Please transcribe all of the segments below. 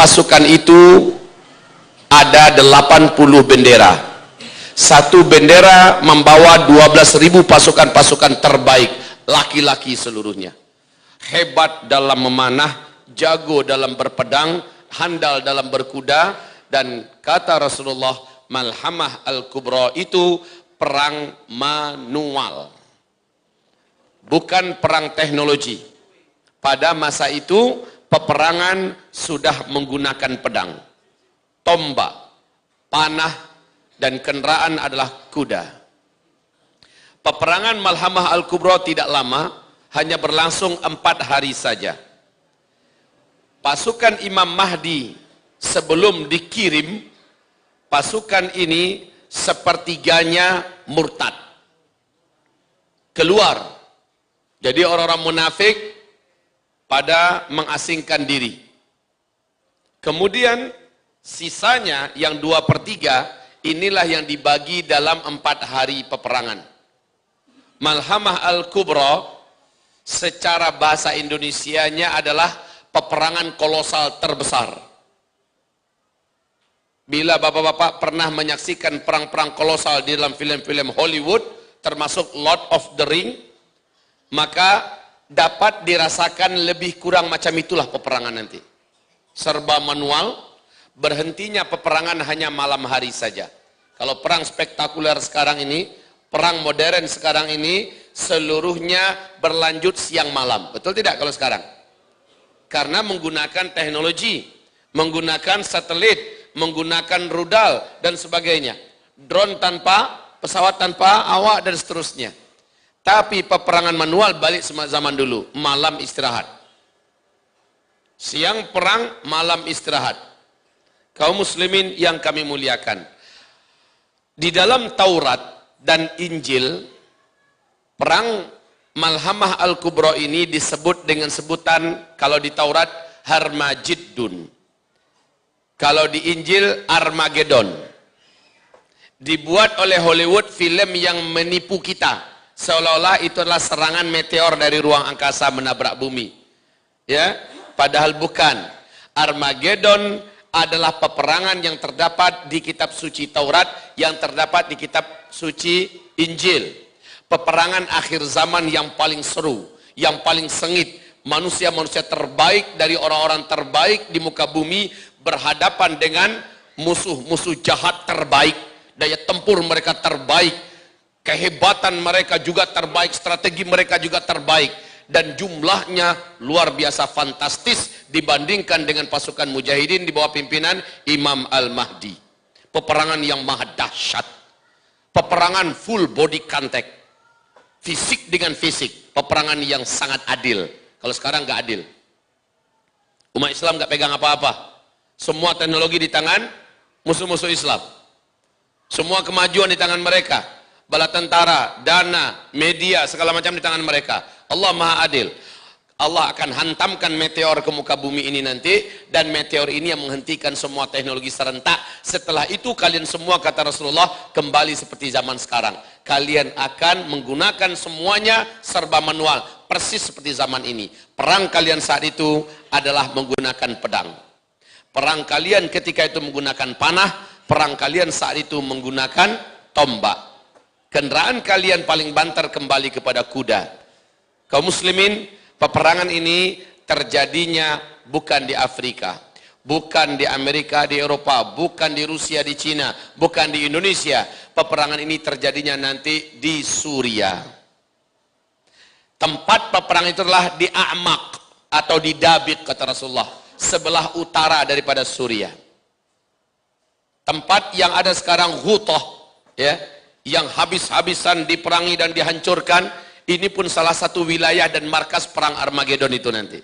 pasukan itu ada 80 bendera. Satu bendera membawa 12.000 pasukan-pasukan terbaik, laki-laki seluruhnya. Hebat dalam memanah, jago dalam berpedang, handal dalam berkuda, dan kata Rasulullah, Malhamah Al-Kubra itu perang manual, bukan perang teknologi. Pada masa itu peperangan sudah menggunakan pedang, tombak, panah, dan kendaraan adalah kuda. Peperangan Malhamah Al-Kubra tidak lama, hanya berlangsung 4 hari saja. Pasukan Imam Mahdi sebelum dikirim, pasukan ini sepertiganya murtad, keluar. Jadi orang-orang munafik pada mengasingkan diri. Kemudian sisanya yang 2/3 inilah yang dibagi dalam 4 hari peperangan. Malhamah Al-Kubra secara bahasa Indonesianya adalah peperangan kolosal terbesar. Bila bapak-bapak pernah menyaksikan perang-perang kolosal di dalam film-film Hollywood, termasuk Lord of the Ring, maka dapat dirasakan lebih kurang macam itulah peperangan nanti. Serba manual, berhentinya peperangan hanya malam hari saja. Kalau perang spektakuler sekarang ini, perang modern sekarang ini, seluruhnya berlanjut siang malam. Betul tidak kalau sekarang? Karena menggunakan teknologi, menggunakan satelit, menggunakan rudal, dan sebagainya. Drone tanpa, pesawat tanpa awak, dan seterusnya. Tapi peperangan manual balik zaman dulu, malam istirahat. Siang perang, malam istirahat. Kaum muslimin yang kami muliakan, di dalam Taurat dan Injil, perang Malhamah Al-Kubra ini disebut dengan sebutan, kalau di Taurat Harmajiddun, kalau di Injil Armageddon. Dibuat oleh Hollywood film yang menipu kita, seolah-olah itu adalah serangan meteor dari ruang angkasa menabrak bumi. Ya, padahal bukan. Armageddon adalah peperangan yang terdapat di kitab suci Taurat, yang terdapat di kitab suci Injil. Peperangan akhir zaman yang paling seru, yang paling sengit. Manusia-manusia terbaik dari orang-orang terbaik di muka bumi berhadapan dengan musuh-musuh jahat terbaik. Daya tempur mereka terbaik, kehebatan mereka juga terbaik, strategi mereka juga terbaik, dan jumlahnya luar biasa fantastis dibandingkan dengan pasukan mujahidin di bawah pimpinan Imam Al-Mahdi. Peperangan yang maha dahsyat, peperangan full body contact, fisik dengan fisik, peperangan yang sangat adil. Kalau sekarang nggak adil, umat Islam nggak pegang apa-apa, semua teknologi di tangan musuh-musuh Islam, semua kemajuan di tangan mereka, bala tentara, dana, media, segala macam di tangan mereka. Allah maha adil. Allah akan hantamkan meteor ke muka bumi ini nanti, dan meteor ini yang menghentikan semua teknologi serentak. Setelah itu kalian semua, kata Rasulullah, kembali seperti zaman sekarang. Kalian akan menggunakan semuanya serba manual, persis seperti zaman ini. Perang kalian saat itu adalah menggunakan pedang. Perang kalian ketika itu menggunakan panah, perang kalian saat itu menggunakan tombak. Kendaraan kalian paling banter kembali kepada kuda. Kaum muslimin, peperangan ini terjadinya bukan di Afrika, bukan di Amerika, di Eropa, bukan di Rusia, di Cina, bukan di Indonesia. Peperangan ini terjadinya nanti di Suriah. Tempat peperangan itu adalah di A'maq atau di Dabit, kata Rasulullah, sebelah utara daripada Suriah. Tempat yang ada sekarang Ghutah, ya, yang habis-habisan diperangi dan dihancurkan, ini pun salah satu wilayah dan markas perang Armageddon itu nanti.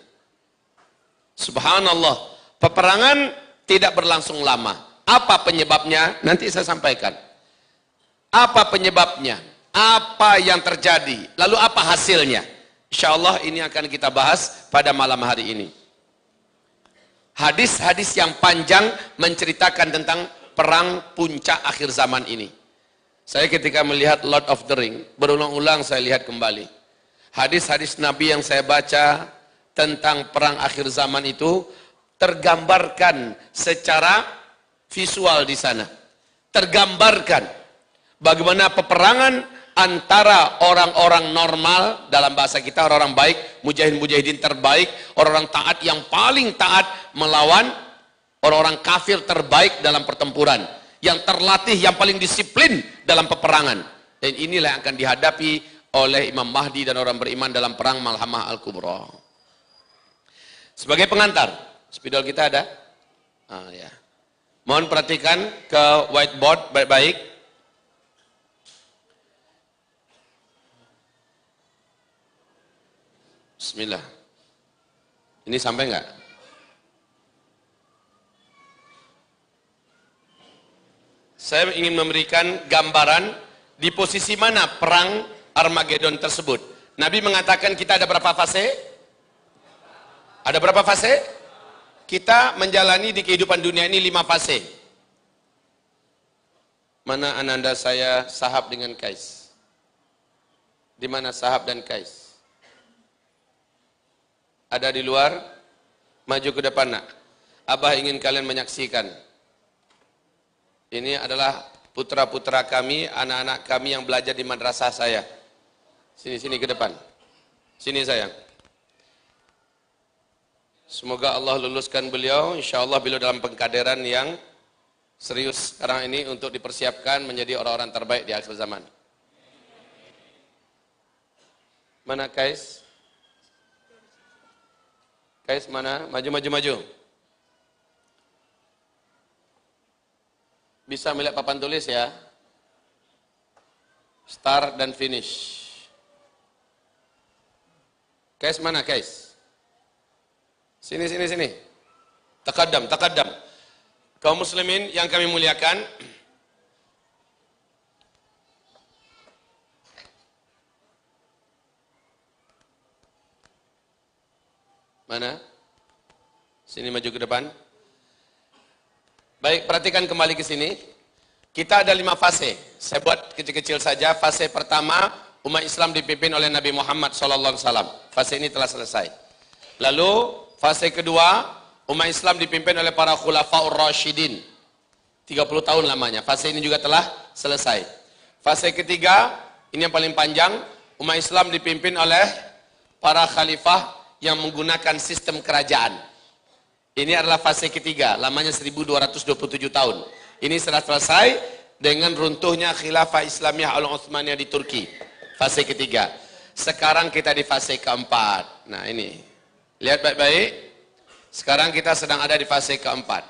Subhanallah, peperangan tidak berlangsung lama. Apa penyebabnya? Nanti saya sampaikan. Apa penyebabnya? Apa yang terjadi? Lalu apa hasilnya? Insya Allah ini akan kita bahas pada malam hari ini. Hadis-hadis yang panjang menceritakan tentang perang puncak akhir zaman ini. Saya ketika melihat Lord of the Ring, berulang-ulang saya lihat kembali. Hadis-hadis Nabi yang saya baca tentang perang akhir zaman itu, tergambarkan secara visual di sana. Tergambarkan bagaimana peperangan antara orang-orang normal, dalam bahasa kita orang-orang baik, mujahidin terbaik, orang-orang taat yang paling taat melawan orang-orang kafir terbaik dalam pertempuran, yang terlatih, yang paling disiplin dalam peperangan. Dan inilah yang akan dihadapi oleh Imam Mahdi dan orang beriman dalam perang Malhamah Al-Kubra. Sebagai pengantar, spidol kita ada? Ya. Mohon perhatikan ke whiteboard baik-baik. Bismillah. Ini sampai enggak? Saya ingin memberikan gambaran di posisi mana perang Armageddon tersebut. Nabi mengatakan kita ada berapa fase? Ada berapa fase? Kita menjalani di kehidupan dunia ini 5 fase. Mana ananda saya Sahab dengan Kais? Di mana Sahab dan Kais? Ada di luar? Maju ke depan nak. Abah ingin kalian menyaksikan. Ini adalah putra-putra kami, anak-anak kami yang belajar di madrasah saya. Sini ke depan. Sini sayang. Semoga Allah luluskan beliau, insya Allah beliau dalam pengkaderan yang serius sekarang ini untuk dipersiapkan menjadi orang-orang terbaik di akhir zaman. Mana Kais? Kais mana? Maju. Bisa melihat papan tulis ya. Start dan finish. Kais mana Kais? Sini. Taqaddam. Kaum muslimin yang kami muliakan, mana? Sini maju ke depan. Baik, perhatikan kembali ke sini. Kita ada 5 fase. Saya buat kecil-kecil saja. Fase pertama, umat Islam dipimpin oleh Nabi Muhammad SAW. Fase ini telah selesai. Lalu fase kedua, umat Islam dipimpin oleh para khulafaur rasyidin. 30 tahun lamanya. Fase ini juga telah selesai. Fase ketiga, ini yang paling panjang, umat Islam dipimpin oleh para khalifah yang menggunakan sistem kerajaan. Ini adalah fase ketiga, lamanya 1227 tahun. Ini sudah selesai dengan runtuhnya khilafah Islamiyah Al-Utsmaniyah di Turki. Fase ketiga. Sekarang kita di fase keempat. Nah ini, lihat baik-baik. Sekarang kita sedang ada di fase keempat.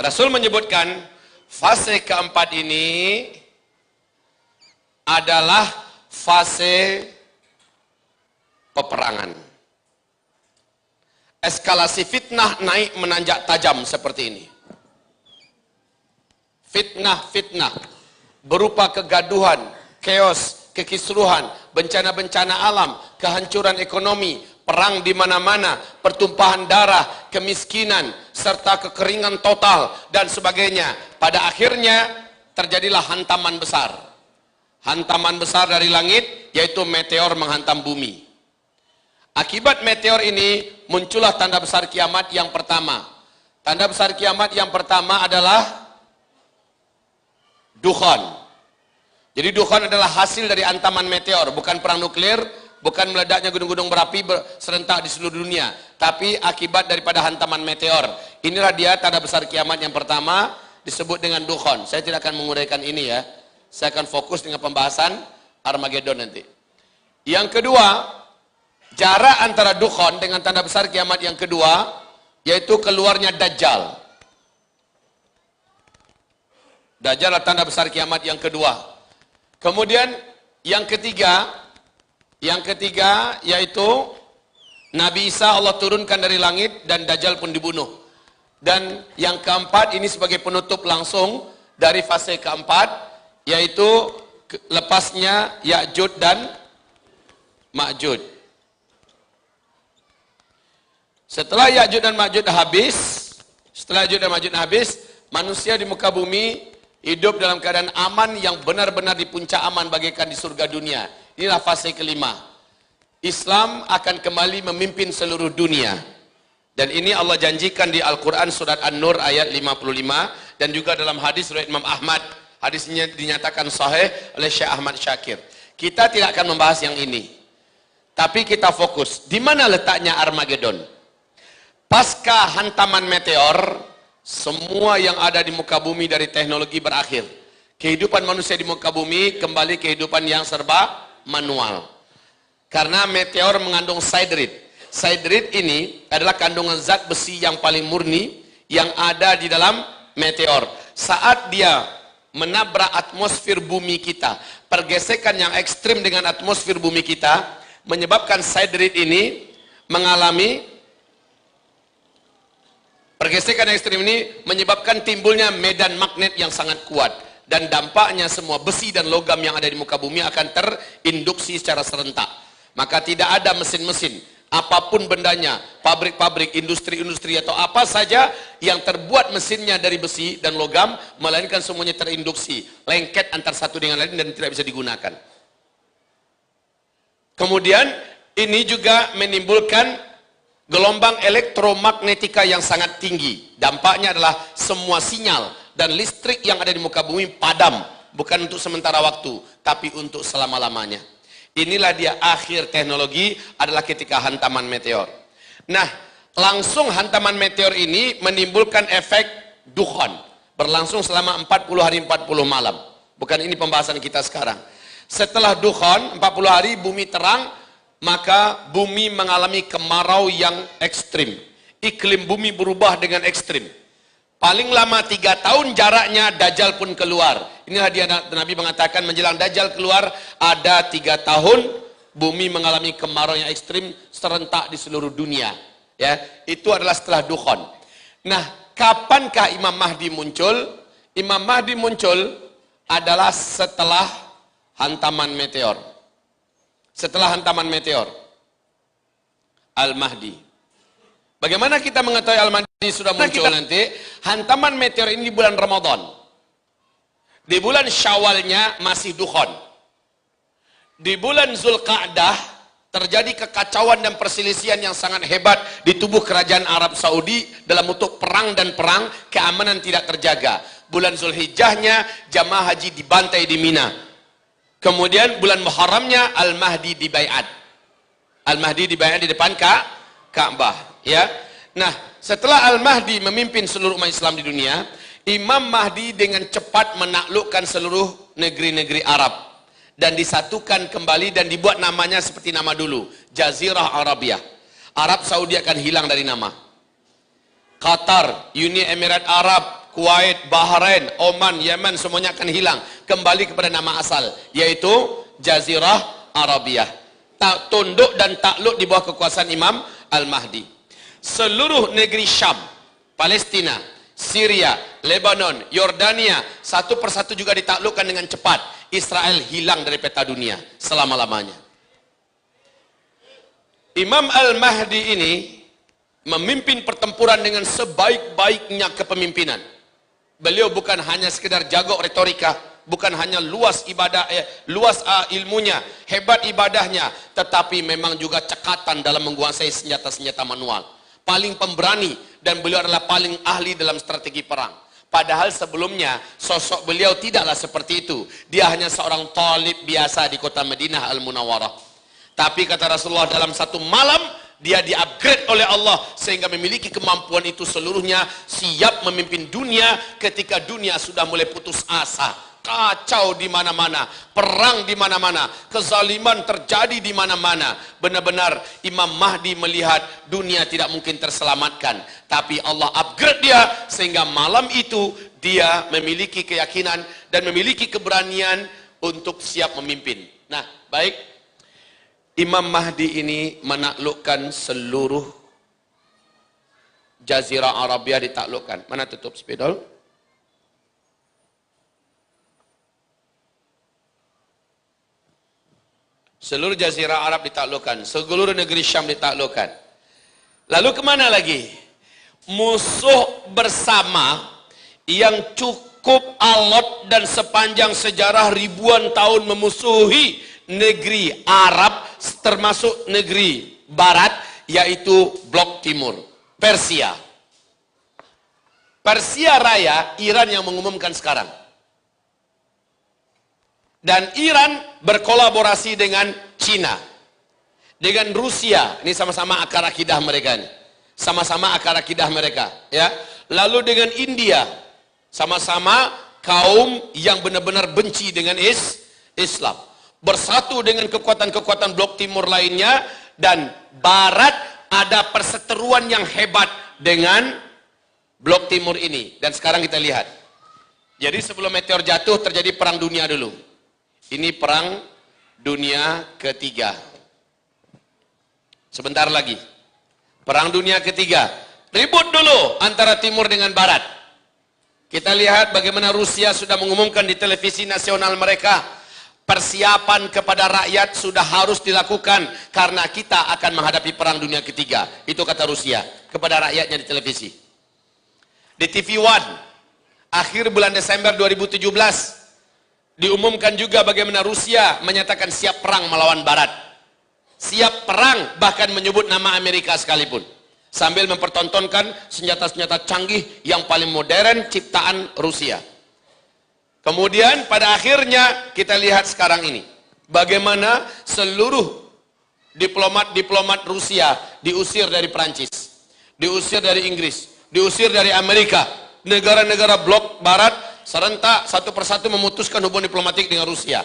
Rasul menyebutkan fase keempat ini adalah fase peperangan. Eskalasi fitnah naik menanjak tajam seperti ini. Fitnah berupa kegaduhan, chaos, kekisruhan, bencana-bencana alam, kehancuran ekonomi, perang di mana-mana, pertumpahan darah, kemiskinan, serta kekeringan total dan sebagainya. Pada akhirnya terjadilah hantaman besar. Hantaman besar dari langit, yaitu meteor menghantam bumi. Akibat meteor ini muncullah tanda besar kiamat yang pertama. Tanda besar kiamat yang pertama adalah dukhan. Jadi dukhan adalah hasil dari hantaman meteor, bukan perang nuklir, bukan meledaknya gunung-gunung berapi serentak di seluruh dunia, tapi akibat daripada hantaman meteor. Inilah dia tanda besar kiamat yang pertama, disebut dengan dukhan. Saya tidak akan menguraikan ini ya. Saya akan fokus dengan pembahasan Armageddon nanti. Yang kedua, jarak antara dukhan dengan tanda besar kiamat yang kedua, yaitu keluarnya Dajjal. Dajjal adalah tanda besar kiamat yang kedua. Kemudian yang ketiga yaitu Nabi Isa Allah turunkan dari langit dan Dajjal pun dibunuh. Dan yang keempat ini sebagai penutup langsung dari fase keempat, yaitu lepasnya Ya'jud dan Ma'jud. Setelah Ya'jud dan Ma'jud habis, manusia di muka bumi hidup dalam keadaan aman yang benar-benar di puncak aman bagaikan di surga dunia. Inilah fase kelima. Islam akan kembali memimpin seluruh dunia. Dan ini Allah janjikan di Al-Quran surat An-Nur ayat 55 dan juga dalam hadis riwayat Imam Ahmad. Hadisnya dinyatakan sahih oleh Syekh Ahmad Syakir. Kita tidak akan membahas yang ini. Tapi kita fokus. Di mana letaknya Armageddon? Pasca hantaman meteor, semua yang ada di muka bumi dari teknologi berakhir. Kehidupan manusia di muka bumi kembali kehidupan yang serba manual. Karena meteor mengandung siderit. Siderit ini adalah kandungan zat besi yang paling murni yang ada di dalam meteor. Saat dia menabrak atmosfer bumi kita, pergesekan yang ekstrim dengan atmosfer bumi kita menyebabkan siderit ini mengalami pergesekan ekstrim ini menyebabkan timbulnya medan magnet yang sangat kuat. Dan dampaknya semua besi dan logam yang ada di muka bumi akan terinduksi secara serentak. Maka tidak ada mesin-mesin, apapun bendanya, pabrik-pabrik, industri-industri atau apa saja yang terbuat mesinnya dari besi dan logam, melainkan semuanya terinduksi, lengket antar satu dengan lain dan tidak bisa digunakan. Kemudian ini juga menimbulkan gelombang elektromagnetika yang sangat tinggi. Dampaknya adalah semua sinyal dan listrik yang ada di muka bumi padam, bukan untuk sementara waktu, tapi untuk selama-lamanya. Inilah dia akhir teknologi, adalah ketika hantaman meteor. Nah, langsung hantaman meteor ini menimbulkan efek dukhon, berlangsung selama 40 hari 40 malam. Bukan ini pembahasan kita sekarang. Setelah dukhon 40 hari bumi terang, maka bumi mengalami kemarau yang ekstrim. Iklim bumi berubah dengan ekstrim. Paling lama 3 tahun jaraknya Dajjal pun keluar. Inilah dia Nabi mengatakan menjelang Dajjal keluar ada 3 tahun bumi mengalami kemarau yang ekstrim serentak di seluruh dunia. Ya, itu adalah setelah dukhon. Nah, kapankah Imam Mahdi muncul? Imam Mahdi muncul adalah setelah hantaman meteor. Setelah hantaman meteor, Al-Mahdi. Bagaimana kita mengetahui Al-Mahdi sudah muncul nanti? Hantaman meteor ini di bulan Ramadan. Di bulan Syawalnya masih dukhon. Di bulan Zulqa'dah terjadi kekacauan dan perselisihan yang sangat hebat di tubuh kerajaan Arab Saudi dalam bentuk perang dan perang, keamanan tidak terjaga. Bulan Zulhijjahnya jamaah haji dibantai di Mina. Kemudian bulan Muharramnya Al-Mahdi dibaiat. Al-Mahdi dibaiat di depan Ka'bah. Ya, nah setelah Al-Mahdi memimpin seluruh umat Islam di dunia, Imam Mahdi dengan cepat menaklukkan seluruh negeri-negeri Arab dan disatukan kembali dan dibuat namanya seperti nama dulu, Jazirah Arabia. Arab Saudi akan hilang dari nama. Qatar, Uni Emirat Arab, Kuwait, Bahrain, Oman, Yemen semuanya akan hilang, kembali kepada nama asal, yaitu Jazirah Arabia. Tunduk dan takluk di bawah kekuasaan Imam Al-Mahdi. Seluruh negeri Syam, Palestina, Syria, Lebanon, Yordania, satu persatu juga ditaklukkan dengan cepat. Israel hilang dari peta dunia selama-lamanya. Imam Al-Mahdi ini memimpin pertempuran dengan sebaik-baiknya kepemimpinan. Beliau bukan hanya sekedar jago retorika, bukan hanya luas ibadah, ilmunya, hebat ibadahnya, tetapi memang juga cekatan dalam menguasai senjata-senjata manual. Paling pemberani dan beliau adalah paling ahli dalam strategi perang. Padahal sebelumnya sosok beliau tidaklah seperti itu. Dia hanya seorang talib biasa di kota Madinah Al-Munawwarah. Tapi kata Rasulullah dalam satu malam dia di-upgrade oleh Allah sehingga memiliki kemampuan itu seluruhnya, siap memimpin dunia ketika dunia sudah mulai putus asa. Kacau di mana-mana, perang di mana-mana, kezaliman terjadi di mana-mana. Benar-benar Imam Mahdi melihat dunia tidak mungkin terselamatkan, tapi Allah upgrade dia sehingga malam itu dia memiliki keyakinan dan memiliki keberanian untuk siap memimpin. Nah, baik, Imam Mahdi ini menaklukkan seluruh Jazirah Arabia ditaklukkan. Mana tutup spidol? Seluruh Jazirah Arab ditaklukkan, seluruh negeri Syam ditaklukkan. Lalu kemana lagi? Musuh bersama yang cukup alot dan sepanjang sejarah ribuan tahun memusuhi negeri Arab termasuk negeri Barat, yaitu blok timur, Persia. Persia Raya, Iran yang mengumumkan sekarang. Dan Iran berkolaborasi dengan Cina, dengan Rusia. Ini sama-sama akar akidah mereka ini. Sama-sama akar akidah mereka, ya. Lalu dengan India, sama-sama kaum yang benar-benar benci dengan Islam. Bersatu dengan kekuatan-kekuatan blok timur lainnya, dan Barat ada perseteruan yang hebat dengan blok timur ini. Dan sekarang kita lihat. Jadi sebelum meteor jatuh terjadi perang dunia dulu. Ini perang dunia ketiga. Sebentar lagi. Perang dunia ketiga. Ribut dulu antara timur dengan barat. Kita lihat bagaimana Rusia sudah mengumumkan di televisi nasional mereka. Persiapan kepada rakyat sudah harus dilakukan karena kita akan menghadapi perang dunia ketiga. Itu kata Rusia kepada rakyatnya di televisi. Di TV One, akhir bulan Desember 2017, diumumkan juga bagaimana Rusia menyatakan siap perang melawan Barat. Siap perang, bahkan menyebut nama Amerika sekalipun. Sambil mempertontonkan senjata-senjata canggih yang paling modern ciptaan Rusia. Kemudian pada akhirnya kita lihat sekarang ini. Bagaimana seluruh diplomat-diplomat Rusia diusir dari Prancis. Diusir dari Inggris. Diusir dari Amerika. Negara-negara blok barat serentak satu persatu memutuskan hubungan diplomatik dengan Rusia.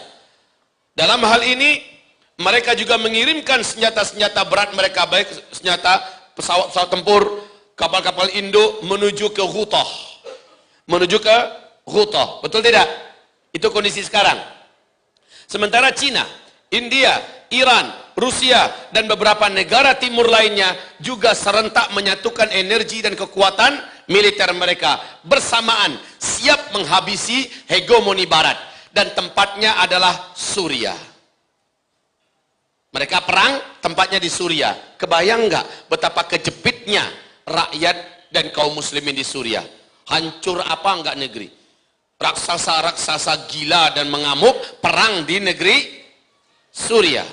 Dalam hal ini mereka juga mengirimkan senjata-senjata berat mereka, baik senjata pesawat-pesawat tempur, kapal-kapal induk menuju ke Ghouta. Menuju ke Ghouta. Betul tidak? Itu kondisi sekarang. Sementara Cina, India, Iran, Rusia, dan beberapa negara timur lainnya juga serentak menyatukan energi dan kekuatan militer mereka bersamaan siap menghabisi hegemoni barat, dan tempatnya adalah Suriah. Mereka perang, tempatnya di Suriah. Kebayang nggak betapa kejepitnya rakyat dan kaum muslimin di Suriah? Hancur apa enggak negeri? Raksasa-raksasa gila dan mengamuk perang di negeri Suriah.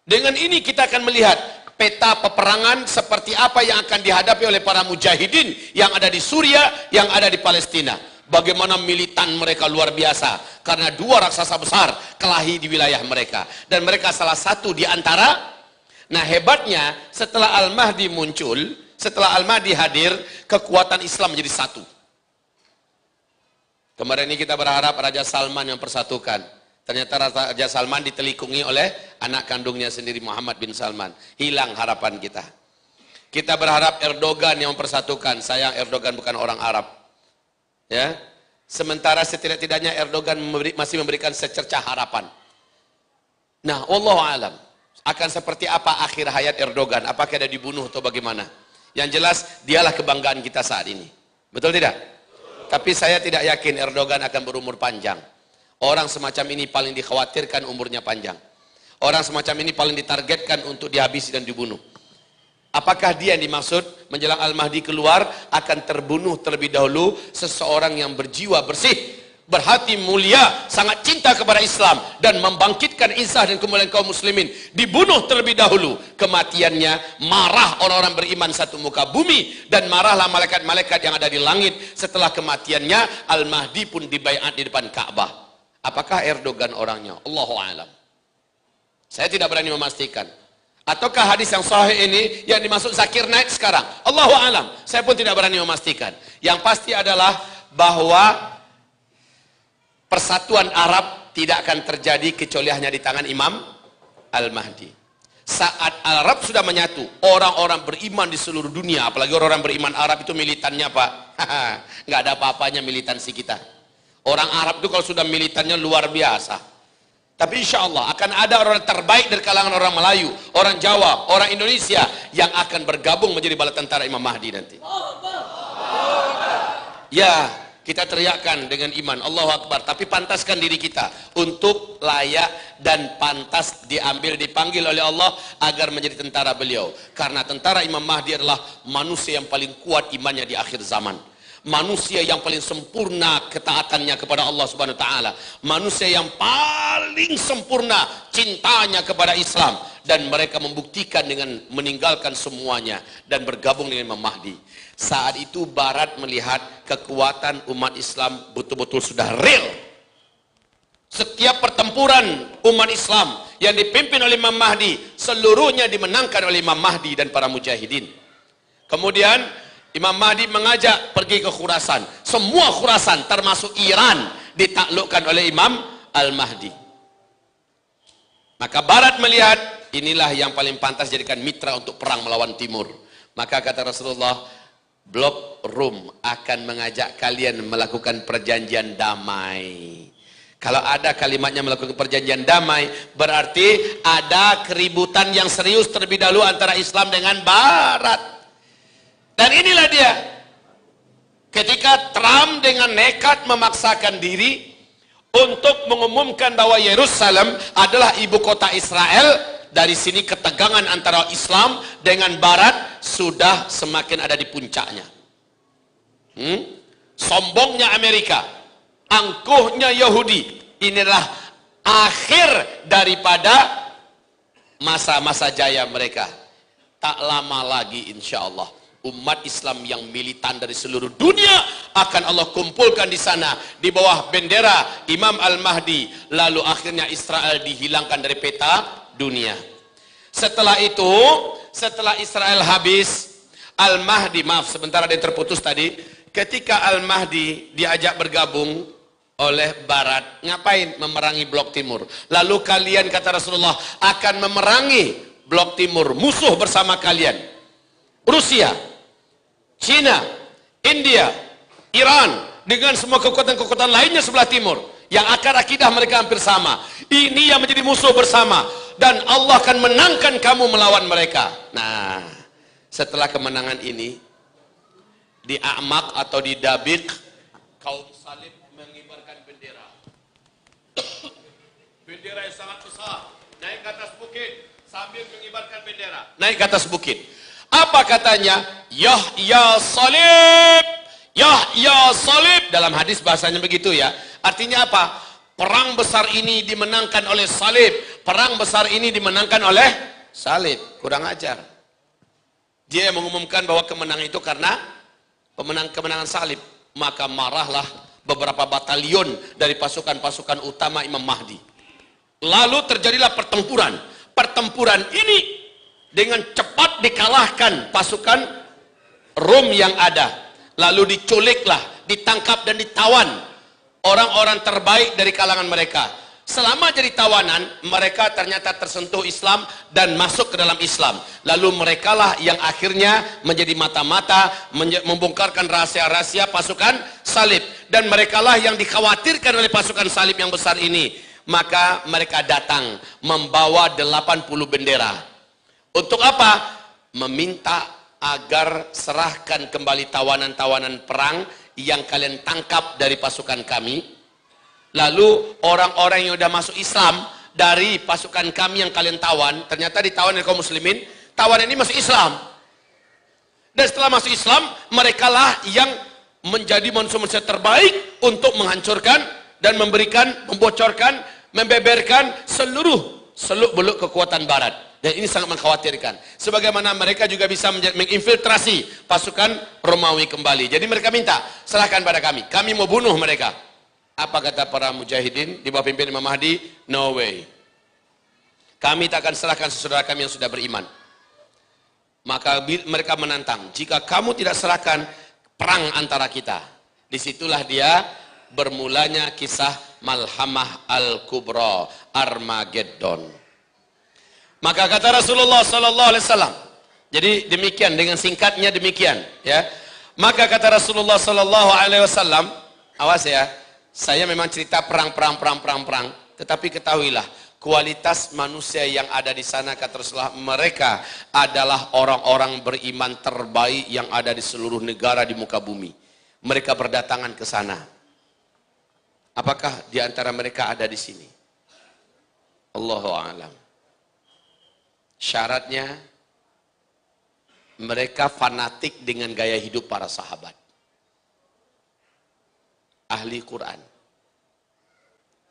Dengan ini kita akan melihat peta peperangan seperti apa yang akan dihadapi oleh para mujahidin yang ada di Suriah, yang ada di Palestina. Bagaimana militan mereka luar biasa, karena dua raksasa besar kelahi di wilayah mereka, dan mereka salah satu di antara. Nah hebatnya, setelah Al-Mahdi muncul, setelah Al-Mahdi hadir, kekuatan Islam menjadi satu. Kemarin ini kita berharap Raja Salman yang persatukan. Ternyata Raja Salman ditelikungi oleh anak kandungnya sendiri, Muhammad bin Salman. Hilang harapan kita. Kita berharap Erdogan yang mempersatukan. Sayang Erdogan bukan orang Arab. Ya. Sementara setidak-tidaknya Erdogan masih memberikan secercah harapan. Nah, wallahu alam. Akan seperti apa akhir hayat Erdogan? Apakah dia dibunuh atau bagaimana? Yang jelas dialah kebanggaan kita saat ini. Betul tidak? Tapi saya tidak yakin Erdogan akan berumur panjang. Orang semacam ini paling dikhawatirkan umurnya panjang. Orang semacam ini paling ditargetkan untuk dihabisi dan dibunuh. Apakah dia yang dimaksud menjelang Al-Mahdi keluar akan terbunuh terlebih dahulu seseorang yang berjiwa bersih, berhati mulia, sangat cinta kepada Islam dan membangkitkan izah dan kemuliaan kaum muslimin, dibunuh terlebih dahulu. Kematiannya marah orang-orang beriman satu muka bumi, dan marahlah malaikat-malaikat yang ada di langit. Setelah kematiannya Al-Mahdi pun dibaiat di depan Ka'bah. Apakah Erdogan orangnya? Allahu a'lam. Saya tidak berani memastikan. Ataukah hadis yang sahih ini yang dimaksud Zakir Naik sekarang? Allahu a'lam. Saya pun tidak berani memastikan. Yang pasti adalah bahwa persatuan Arab tidak akan terjadi kecuali hanya di tangan Imam Al-Mahdi. Saat Arab sudah menyatu, orang-orang beriman di seluruh dunia, apalagi orang-orang beriman Arab itu militannya Pak, nggak ada apa-apanya militansi kita. Orang Arab itu kalau sudah militannya luar biasa. Tapi insya Allah akan ada orang terbaik dari kalangan orang Melayu, orang Jawa, orang Indonesia yang akan bergabung menjadi bala tentara Imam Mahdi nanti. Ya, kita teriakkan dengan iman Allahu Akbar, tapi pantaskan diri kita untuk layak dan pantas dipanggil oleh Allah agar menjadi tentara beliau. Karena tentara Imam Mahdi adalah manusia yang paling kuat imannya di akhir zaman. manusia yang paling sempurna ketaatannya kepada Allah Subhanahu wa taala, manusia yang paling sempurna cintanya kepada Islam, dan mereka membuktikan dengan meninggalkan semuanya dan bergabung dengan Imam Mahdi. Saat itu Barat melihat kekuatan umat Islam betul-betul sudah real. Setiap pertempuran umat Islam yang dipimpin oleh Imam Mahdi, seluruhnya dimenangkan oleh Imam Mahdi dan para mujahidin. Kemudian Imam Mahdi mengajak pergi ke Khurasan. Semua Khurasan termasuk Iran ditaklukkan oleh Imam Al-Mahdi. Maka Barat melihat inilah yang paling pantas jadikan mitra untuk perang melawan Timur. Maka kata Rasulullah, blok Rum akan mengajak kalian melakukan perjanjian damai. Kalau ada kalimatnya melakukan perjanjian damai, berarti ada keributan yang serius terlebih dahulu antara Islam dengan Barat. Dan inilah dia, ketika Trump dengan nekat memaksakan diri untuk mengumumkan bahwa Yerusalem adalah ibu kota Israel, dari sini ketegangan antara Islam dengan Barat sudah semakin ada di puncaknya. Sombongnya Amerika, angkuhnya Yahudi, inilah akhir daripada masa-masa jaya mereka. Tak lama lagi insya Allah umat Islam yang militan dari seluruh dunia akan Allah kumpulkan di sana di bawah bendera Imam Al-Mahdi, lalu akhirnya Israel dihilangkan dari peta dunia. Setelah itu, setelah Israel habis, Al-Mahdi, maaf sebentar ada yang terputus tadi, ketika Al-Mahdi diajak bergabung oleh Barat, ngapain? Memerangi blok Timur. Lalu kalian, kata Rasulullah, akan memerangi blok Timur, musuh bersama kalian, Rusia, Cina, India, Iran, dengan semua kekuatan-kekuatan lainnya sebelah timur yang akar akidah mereka hampir sama. Ini yang menjadi musuh bersama, dan Allah akan menangkan kamu melawan mereka. Nah, setelah kemenangan ini, di A'maq atau di Dabiq, kaum salib mengibarkan bendera. Bendera yang sangat besar, naik ke atas bukit sambil mengibarkan bendera. Naik ke atas bukit. Apa katanya? Yahya salib, Yahya salib. Dalam hadis bahasanya begitu ya. Artinya apa? Perang besar ini dimenangkan oleh salib. Perang besar ini dimenangkan oleh salib. Kurang ajar. Dia mengumumkan bahwa kemenangan itu karena kemenangan salib. Maka marahlah beberapa batalion dari pasukan-pasukan utama Imam Mahdi. Lalu terjadilah pertempuran. Pertempuran ini dengan cepat dikalahkan pasukan Rom yang ada. Lalu diculiklah, ditangkap dan ditawan orang-orang terbaik dari kalangan mereka. Selama jadi tawanan, mereka ternyata tersentuh Islam dan masuk ke dalam Islam. Lalu merekalah yang akhirnya menjadi mata-mata, membongkarkan rahasia-rahasia pasukan salib. Dan merekalah yang dikhawatirkan oleh pasukan salib yang besar ini. Maka mereka datang membawa 80 bendera. Untuk apa? Meminta agar serahkan kembali tawanan-tawanan perang yang kalian tangkap dari pasukan kami. Lalu orang-orang yang sudah masuk Islam dari pasukan kami yang kalian tawan, ternyata ditawan oleh kaum muslimin, tawanan ini masuk Islam. Dan setelah masuk Islam, merekalah yang menjadi manusia-manusia terbaik untuk menghancurkan dan memberikan, membocorkan, membeberkan seluruh seluk-beluk kekuatan Barat. Dan ini sangat mengkhawatirkan. Sebagaimana mereka juga bisa menginfiltrasi pasukan Romawi kembali. Jadi mereka minta, serahkan pada kami. Kami mau bunuh mereka. Apa kata para mujahidin di bawah pimpin Imam Mahdi? No way. Kami tak akan serahkan saudara kami yang sudah beriman. Maka mereka menantang, jika kamu tidak serahkan, perang antara kita. Disitulah dia bermulanya kisah Malhamah Al-Kubra, Armageddon. Maka kata Rasulullah sallallahu alaihi wasallam. Jadi demikian, dengan singkatnya demikian, ya. Maka kata Rasulullah sallallahu alaihi wasallam, awas ya, saya memang cerita perang, tetapi ketahuilah, kualitas manusia yang ada di sana, kata Rasulullah, mereka adalah orang-orang beriman terbaik yang ada di seluruh negara di muka bumi. Mereka berdatangan ke sana. Apakah di antara mereka ada di sini? Allahu a'lam. Syaratnya mereka fanatik dengan gaya hidup para sahabat. ahli Quran.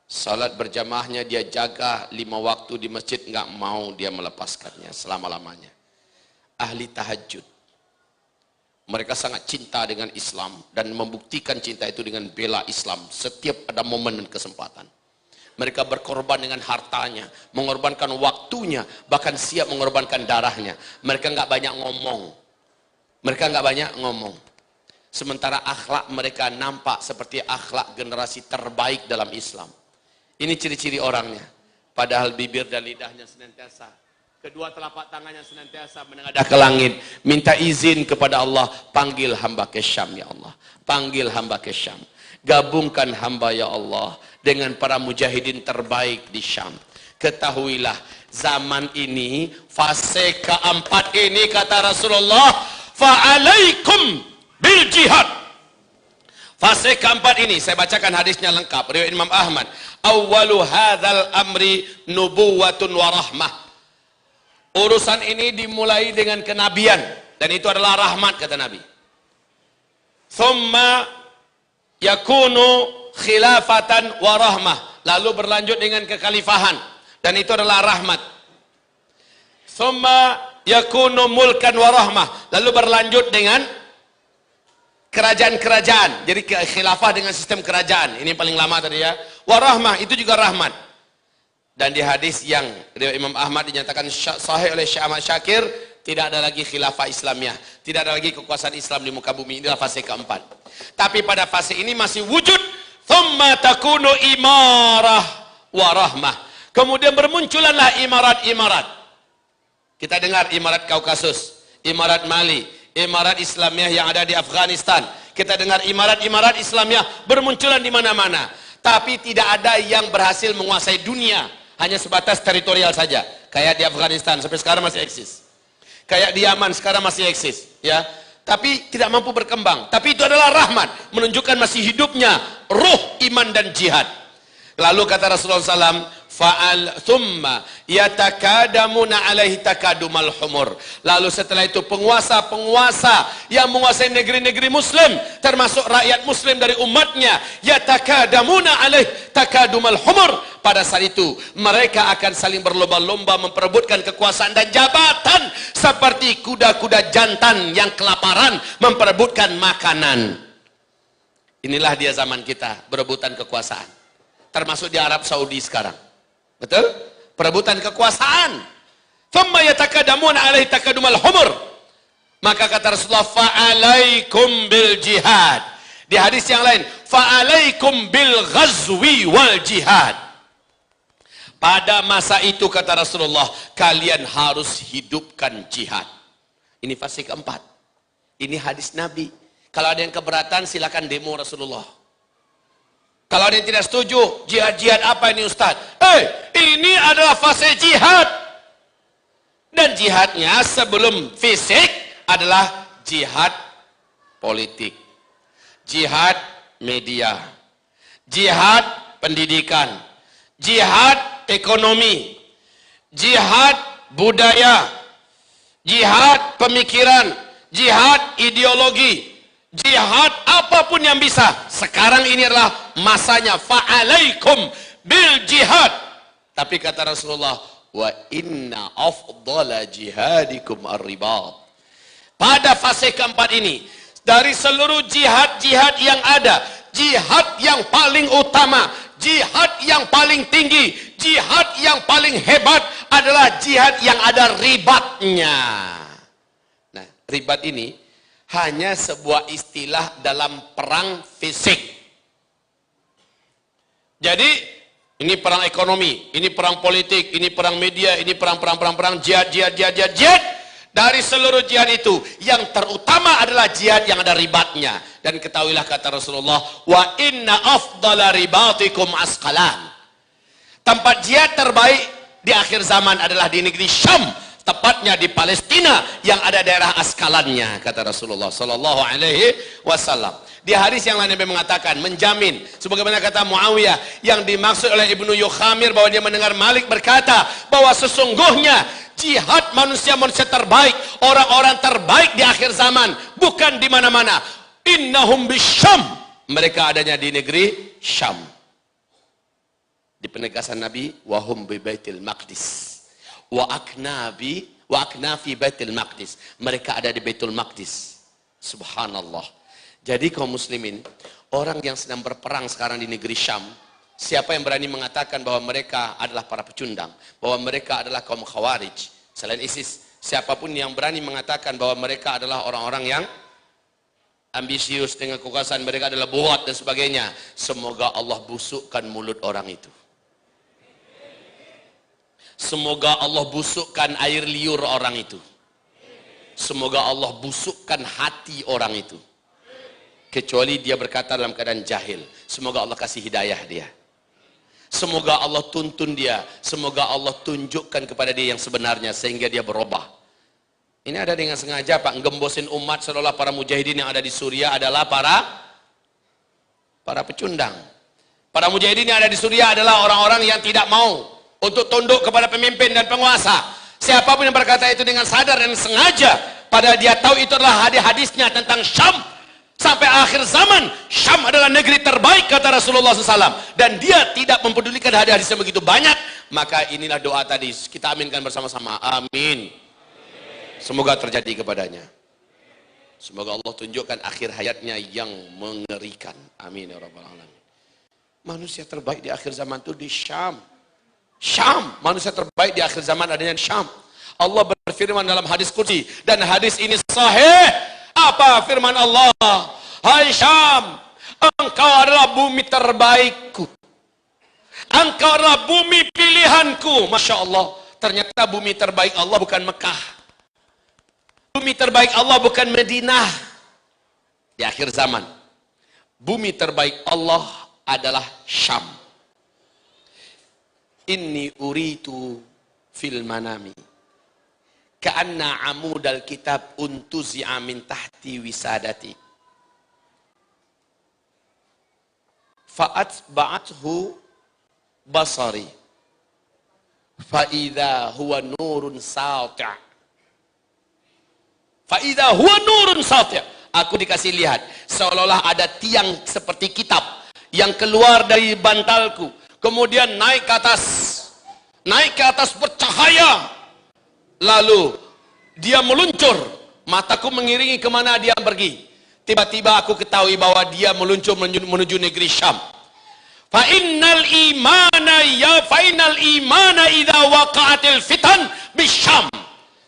Salat berjamaahnya dia jaga 5 waktu di masjid, nggak mau dia melepaskannya selama-lamanya. Ahli tahajud. Mereka sangat cinta dengan Islam dan membuktikan cinta itu dengan bela Islam setiap ada momen dan kesempatan. Mereka berkorban dengan hartanya, mengorbankan waktunya, bahkan siap mengorbankan darahnya. Mereka nggak banyak ngomong. Mereka nggak banyak ngomong. Sementara akhlak mereka nampak seperti akhlak generasi terbaik dalam Islam. Ini ciri-ciri orangnya. Padahal bibir dan lidahnya senantiasa, kedua telapak tangannya senantiasa menengadah ke langit, minta izin kepada Allah, panggil hamba ke Syam ya Allah, panggil hamba ke Syam, gabungkan hamba ya Allah dengan para mujahidin terbaik di Syam. Ketahuilah zaman ini, fase keempat ini kata Rasulullah, fa'alaikum bil jihad. Fase keempat ini, saya bacakan hadisnya lengkap, riwayat Imam Ahmad. Awwalu hadzal amri nubuwatun wa rahmah. Urusan ini dimulai dengan kenabian dan itu adalah rahmat kata Nabi. Thumma yakunu khilafatan wa rahmah. Lalu berlanjut dengan kekhalifahan dan itu adalah rahmat. Thumma yakunu mulkan wa rahmah. Lalu berlanjut dengan kerajaan-kerajaan. Jadi khilafah dengan sistem kerajaan. Ini paling lama tadi ya. Warahmah itu juga rahmat. Dan di hadis yang riwayat Imam Ahmad dinyatakan sahih oleh Syekh Ahmad Syakir, tidak ada lagi khilafah Islamiyah, tidak ada lagi kekuasaan Islam di muka bumi. Inilah fase keempat. Tapi pada fase ini masih wujud thumma takunu imarah warahmah. Kemudian bermunculanlah imarat-imarat. Kita dengar imarat Kaukasus, imarat Mali, imarat Islamiyah yang ada di Afghanistan. Kita dengar imarat-imarat Islamiyah bermunculan di mana-mana. Tapi tidak ada yang berhasil menguasai dunia. Hanya sebatas teritorial saja. Kayak di Afghanistan sampai sekarang masih eksis. Kayak di Yaman sekarang masih eksis. Ya. Tapi tidak mampu berkembang. Tapi itu adalah rahmat. Menunjukkan masih hidupnya ruh iman dan jihad. Lalu kata Rasulullah SAW, fa'al thumma yatakadamuna alaihi takadumal humur. Lalu setelah itu penguasa-penguasa yang menguasai negeri-negeri muslim, termasuk rakyat muslim dari umatnya, yatakadamuna alaihi takadumal humur. Pada saat itu mereka akan saling berlomba-lomba memperebutkan kekuasaan dan jabatan seperti kuda-kuda jantan yang kelaparan memperebutkan makanan. Inilah dia zaman kita, berebutan kekuasaan. Termasuk di Arab Saudi sekarang. Betul? Perebutan kekuasaan. Thumma yatakadamuna alaihi takadumal humur. Maka kata Rasulullah, fa'alaikum bil jihad. Di hadis yang lain, fa'alaikum bil ghazwi wal jihad. Pada masa itu kata Rasulullah, kalian harus hidupkan jihad. Ini fase keempat. Ini hadis Nabi. Kalau ada yang keberatan silakan demo Rasulullah. Kalau ada yang tidak setuju, jihad-jihad apa ini Ustaz? Ini adalah fase jihad. Dan jihadnya sebelum fisik adalah jihad politik. Jihad media. Jihad pendidikan. Jihad ekonomi. Jihad budaya. Jihad pemikiran. Jihad ideologi. Jihad apapun yang bisa. Sekarang ini adalah masanya. Fa'alaikum bil jihad. Tapi kata Rasulullah, wa inna afdala jihadikum ar-ribat. Pada fase keempat ini, dari seluruh jihad-jihad yang ada, jihad yang paling utama, jihad yang paling tinggi, jihad yang paling hebat adalah jihad yang ada ribatnya. Nah, ribat ini hanya sebuah istilah dalam perang fisik. Jadi ini perang ekonomi, ini perang politik, ini perang media, ini perang jihad. Dari seluruh jihad itu yang terutama adalah jihad yang ada ribatnya. Dan ketahuilah kata Rasulullah, wa inna afdala ribatikum asqalan. Tempat jihad terbaik di akhir zaman adalah di negeri Syam, tepatnya di Palestina yang ada daerah Askalannya, kata Rasulullah sallallahu alaihi wasallam. Di hadis yang lain Nabi mengatakan, menjamin sebagaimana kata Muawiyah yang dimaksud oleh Ibnu Yukhamir bahwa dia mendengar Malik berkata bahwa sesungguhnya jihad manusia-manusia terbaik, orang-orang terbaik di akhir zaman bukan di mana-mana. Innahum bisyam, Mereka adanya di negeri Syam. Di penegasan Nabi, wahum bi Baitul Maqdis. Wa aknafi Baitul Maqdis. Mereka ada di Baitul Maqdis. Subhanallah. Jadi kaum muslimin, orang yang sedang berperang sekarang di negeri Syam, siapa yang berani mengatakan bahwa mereka adalah para pecundang, bahwa mereka adalah kaum Khawarij, selain ISIS, siapapun yang berani mengatakan bahwa mereka adalah orang-orang yang ambisius dengan kekuasaan, mereka adalah buat dan sebagainya, semoga Allah busukkan mulut orang itu. Semoga Allah busukkan air liur orang itu. Semoga Allah busukkan hati orang itu. Kecuali dia berkata dalam keadaan jahil. Semoga Allah kasih hidayah dia. Semoga Allah tuntun dia. Semoga Allah tunjukkan kepada dia yang sebenarnya sehingga dia berubah. Ini ada dengan sengaja Pak, ngembosin umat seolah para mujahidin yang ada di Suriah adalah para pecundang. Para mujahidin yang ada di Suriah adalah orang-orang yang tidak mau untuk tunduk kepada pemimpin dan penguasa. Siapapun yang berkata itu dengan sadar dan sengaja, padahal dia tahu itu adalah hadis-hadisnya tentang Syam. Sampai akhir zaman, Syam adalah negeri terbaik kata Rasulullah SAW. Dan dia tidak mempedulikan hadis-hadis yang begitu banyak. Maka inilah doa tadi. Kita aminkan bersama-sama. Amin. Semoga terjadi kepadanya. Semoga Allah tunjukkan akhir hayatnya yang mengerikan. Amin ya rabbal alamin. Manusia terbaik di akhir zaman itu di Syam. Syam. Manusia terbaik di akhir zaman adanya di Syam. Allah berfirman dalam hadis qudsi. Dan hadis ini sahih. Apa firman Allah? Hai Syam, engkau adalah bumi terbaikku. Engkau adalah bumi pilihanku. Masya Allah. Ternyata bumi terbaik Allah bukan Mekah. Bumi terbaik Allah bukan Madinah. Di akhir zaman, bumi terbaik Allah adalah Syam. Inni uritu fil manami ka'anna amudal kitab untuzi'a min tahti wisadati fa'atba'athu basari fa'idha huwa nurun sati' fa'idha huwa nurun sati' aku dikasih lihat seolah-olah ada tiang seperti kitab yang keluar dari bantalku kemudian naik ke atas bercahaya. Lalu dia meluncur, mataku mengiringi kemana dia pergi. Tiba-tiba aku ketahui bahwa dia meluncur menuju negeri Syam. Fa innal imana idza waqa'atil fitan bisyam.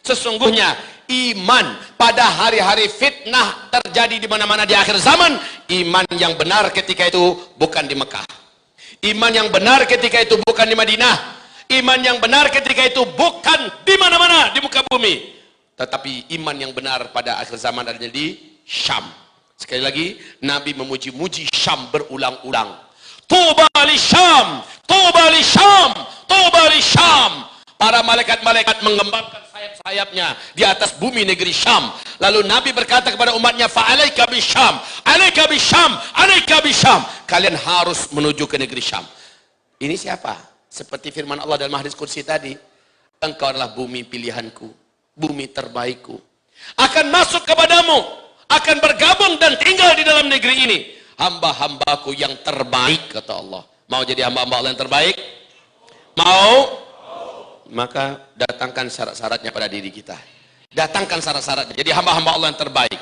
Sesungguhnya iman pada hari-hari fitnah terjadi di mana-mana di akhir zaman, iman yang benar ketika itu bukan di Mekah. Iman yang benar ketika itu bukan di Madinah. Iman yang benar ketika itu bukan di mana-mana di muka bumi, tetapi iman yang benar pada akhir zaman adanya di Syam. Sekali lagi Nabi memuji-muji Syam berulang-ulang. Tuba li Syam, tuba li Syam, tuba li Syam. Para malaikat-malaikat mengembangkan sayap-sayapnya di atas bumi negeri Syam. Lalu Nabi berkata kepada umatnya, fa'alaika bisyam, alaika bisyam, alaika bisyam. Kalian harus menuju ke negeri Syam. Ini siapa? Seperti firman Allah dalam hadis qudsi tadi, engkau adalah bumi pilihanku, bumi terbaikku. Akan masuk kepadamu, akan bergabung dan tinggal di dalam negeri ini hamba-hambaku yang terbaik, kata Allah. Mau jadi hamba-hamba Allah yang terbaik? Mau? Maka datangkan syarat-syaratnya pada diri kita. Datangkan syarat-syaratnya. Jadi hamba-hamba Allah yang terbaik.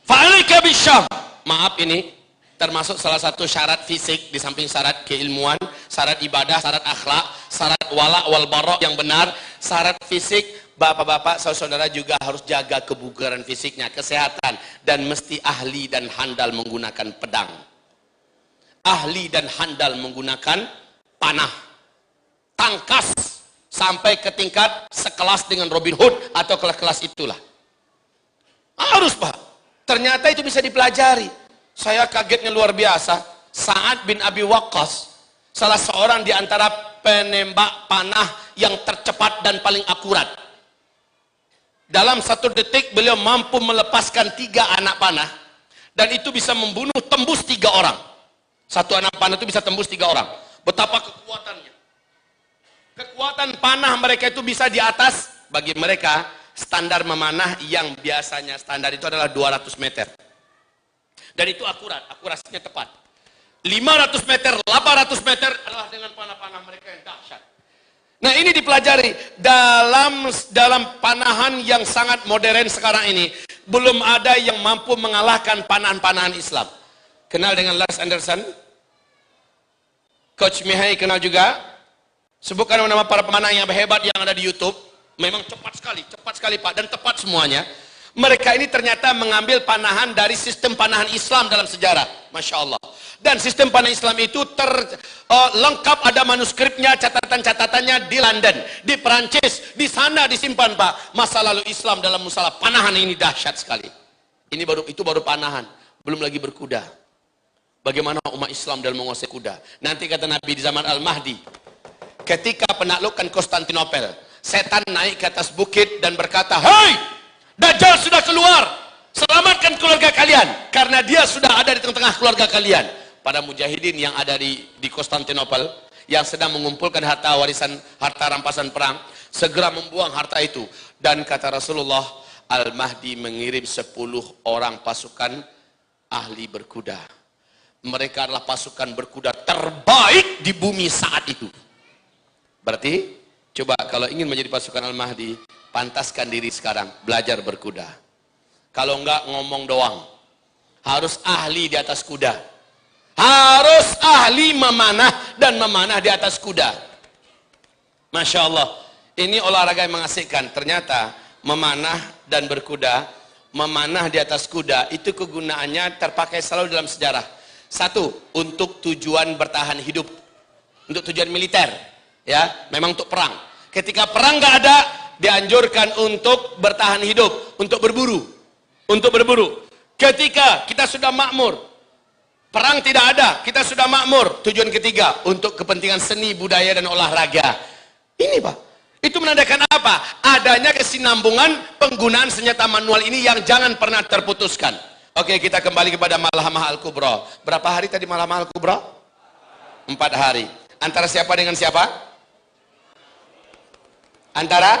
Fa'alaika bisyam. Maaf, ini termasuk salah satu syarat fisik di samping syarat keilmuan, syarat ibadah, syarat akhlak, syarat wala wal bara yang benar, syarat fisik. Bapak-bapak, saudara-saudara juga harus jaga kebugaran fisiknya, kesehatan, dan mesti ahli dan handal menggunakan pedang. Ahli dan handal menggunakan panah, tangkas, sampai ke tingkat sekelas dengan Robin Hood atau kelas-kelas itulah. Harus Pak. Ternyata itu bisa dipelajari. Saya kagetnya luar biasa. Sa'ad bin Abi Waqqas, salah seorang di antara penembak panah yang tercepat dan paling akurat. Dalam 1 detik beliau mampu melepaskan 3 anak panah, dan itu bisa membunuh tembus 3 orang. 1 anak panah itu bisa tembus 3 orang. Betapa kekuatannya. Kekuatan panah mereka itu bisa di atas, bagi mereka standar memanah yang biasanya standar itu adalah 200 meter. Dan itu akurat, akurasinya tepat. 500 meter, 800 meter adalah dengan panah-panah mereka yang dahsyat. Nah, ini dipelajari dalam panahan yang sangat modern sekarang ini. Belum ada yang mampu mengalahkan panahan-panahan Islam. Kenal dengan Lars Anderson? Coach Mihai kenal juga? Sebutkan nama para pemanah yang hebat yang ada di YouTube. Memang cepat sekali Pak, dan tepat semuanya. Mereka ini ternyata mengambil panahan dari sistem panahan Islam dalam sejarah. Masya Allah. Dan sistem panahan Islam itu lengkap, ada manuskripnya, catatan-catatannya di London, di Perancis, di sana disimpan Pak. Masa lalu Islam dalam masalah panahan ini dahsyat sekali. Itu baru panahan, belum lagi berkuda. Bagaimana umat Islam dalam menguasai kuda. Nanti kata Nabi di zaman Al-Mahdi, ketika penaklukan Konstantinopel, setan naik ke atas bukit dan berkata, "Hei, Dajjal sudah keluar, selamatkan keluarga kalian, karena dia sudah ada di tengah-tengah keluarga kalian." Pada mujahidin yang ada di Konstantinopel, yang sedang mengumpulkan harta warisan, harta rampasan perang, segera membuang harta itu. Dan kata Rasulullah, Al-Mahdi mengirim 10 orang pasukan ahli berkuda. Mereka adalah pasukan berkuda terbaik di bumi saat itu. Berarti, coba kalau ingin menjadi pasukan Al-Mahdi, pantaskan diri sekarang, belajar berkuda. Kalau enggak ngomong doang, harus ahli di atas kuda. Harus ahli memanah dan memanah di atas kuda. Masya Allah, ini olahraga yang mengasihkan. Ternyata memanah dan berkuda, memanah di atas kuda, itu kegunaannya terpakai selalu dalam sejarah. Satu, untuk tujuan bertahan hidup, untuk tujuan militer, ya, memang untuk perang. Ketika perang nggak ada, dianjurkan untuk bertahan hidup, untuk berburu, Ketika kita sudah makmur, perang tidak ada, kita sudah makmur. Tujuan ketiga, untuk kepentingan seni, budaya, dan olahraga. Ini Pak, itu menandakan apa? Adanya kesinambungan penggunaan senjata manual ini yang jangan pernah terputuskan. Oke, kita kembali kepada Malhamah Al-Kubra. Berapa hari tadi Malhamah Al-Kubra? 4 hari. Antara siapa dengan siapa? Antara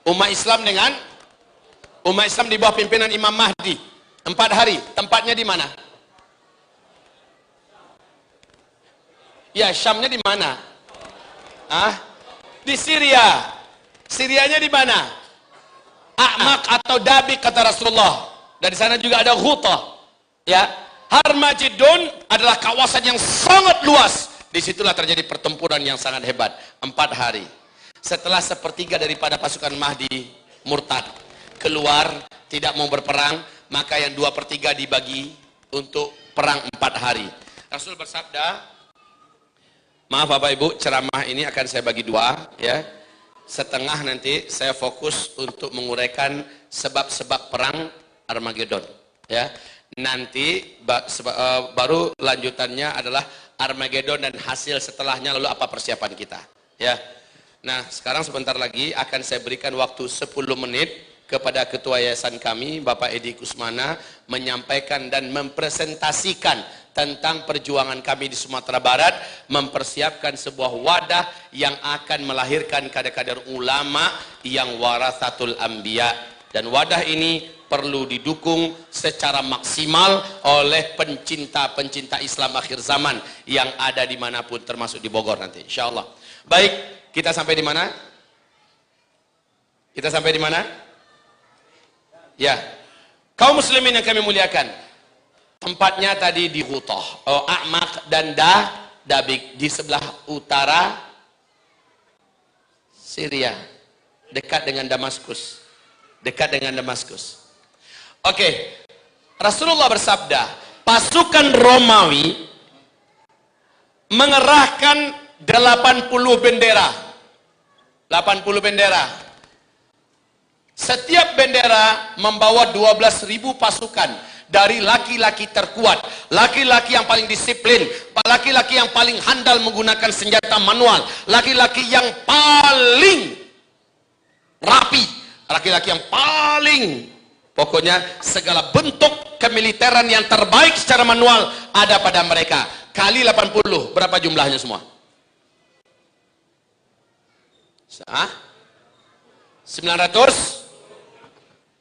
umat Islam dengan umat Islam di bawah pimpinan Imam Mahdi. 4 hari. Tempatnya di mana? Ya, Syamnya di mana? Di Syria. Syrianya di mana? A'maq atau Dabik kata Rasulullah. Dari sana juga ada Ghuta. Ya, Harmajidun adalah kawasan yang sangat luas. Disitulah terjadi pertempuran yang sangat hebat. 4 hari. Setelah sepertiga daripada pasukan Mahdi murtad, keluar, tidak mau berperang, maka yang 2/3 dibagi untuk perang 4 hari. Rasul bersabda, maaf Bapak Ibu, ceramah ini akan saya bagi 2, ya. Setengah nanti saya fokus untuk menguraikan sebab-sebab perang Armageddon, ya. Nanti baru lanjutannya adalah Armageddon dan hasil setelahnya, lalu apa persiapan kita, ya. Nah, sekarang sebentar lagi akan saya berikan waktu 10 menit kepada Ketua Yayasan kami, Bapak Edi Kusmana, menyampaikan dan mempresentasikan tentang perjuangan kami di Sumatera Barat, mempersiapkan sebuah wadah yang akan melahirkan kader-kader ulama yang warathatul anbiya. Dan wadah ini perlu didukung secara maksimal oleh pencinta-pencinta Islam akhir zaman yang ada dimanapun, termasuk di Bogor nanti, insya Allah. Baik, kita sampai di mana? Kita sampai di mana? Ya, kaum muslimin yang kami muliakan, tempatnya tadi di Ghutah, A'maq dan Dabik, di sebelah utara Syria, dekat dengan Damaskus. Oke, Rasulullah bersabda, pasukan Romawi mengerahkan 80 bendera. Setiap bendera membawa 12.000 pasukan dari laki-laki terkuat, laki-laki yang paling disiplin, laki-laki yang paling handal menggunakan senjata manual, laki-laki yang paling rapi, laki-laki yang paling, pokoknya segala bentuk kemiliteran yang terbaik secara manual ada pada mereka. Kali 80, berapa jumlahnya semua?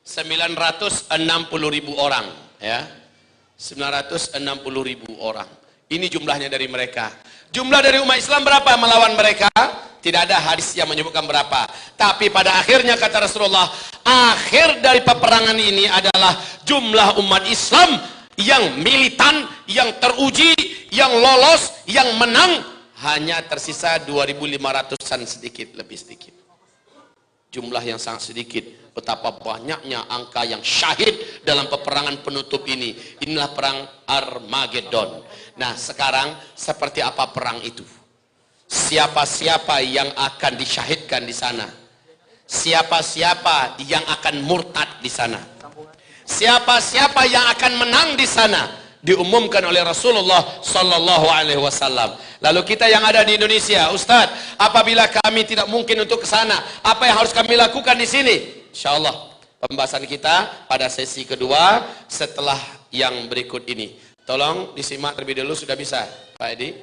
960.000 orang, ya. 960.000 orang. Ini jumlahnya dari mereka. Jumlah dari umat Islam berapa melawan mereka? Tidak ada hadis yang menyebutkan berapa. Tapi pada akhirnya kata Rasulullah, akhir dari peperangan ini adalah jumlah umat Islam yang militan, yang teruji, yang lolos, yang menang hanya tersisa 2.500-an sedikit, lebih sedikit. Jumlah yang sangat sedikit. Betapa banyaknya angka yang syahid dalam peperangan penutup ini. Inilah perang Armageddon. Nah, sekarang seperti apa perang itu? Siapa-siapa yang akan disyahidkan di sana? Siapa-siapa yang akan murtad di sana? Siapa-siapa yang akan menang di sana? Diumumkan oleh Rasulullah sallallahu alaihi wasallam. Lalu kita yang ada di Indonesia, Ustadz, apabila kami tidak mungkin untuk ke sana, apa yang harus kami lakukan di sini? Insyaallah pembahasan kita pada sesi kedua setelah yang berikut ini. Tolong disimak terlebih dulu, sudah bisa, Pak Edi?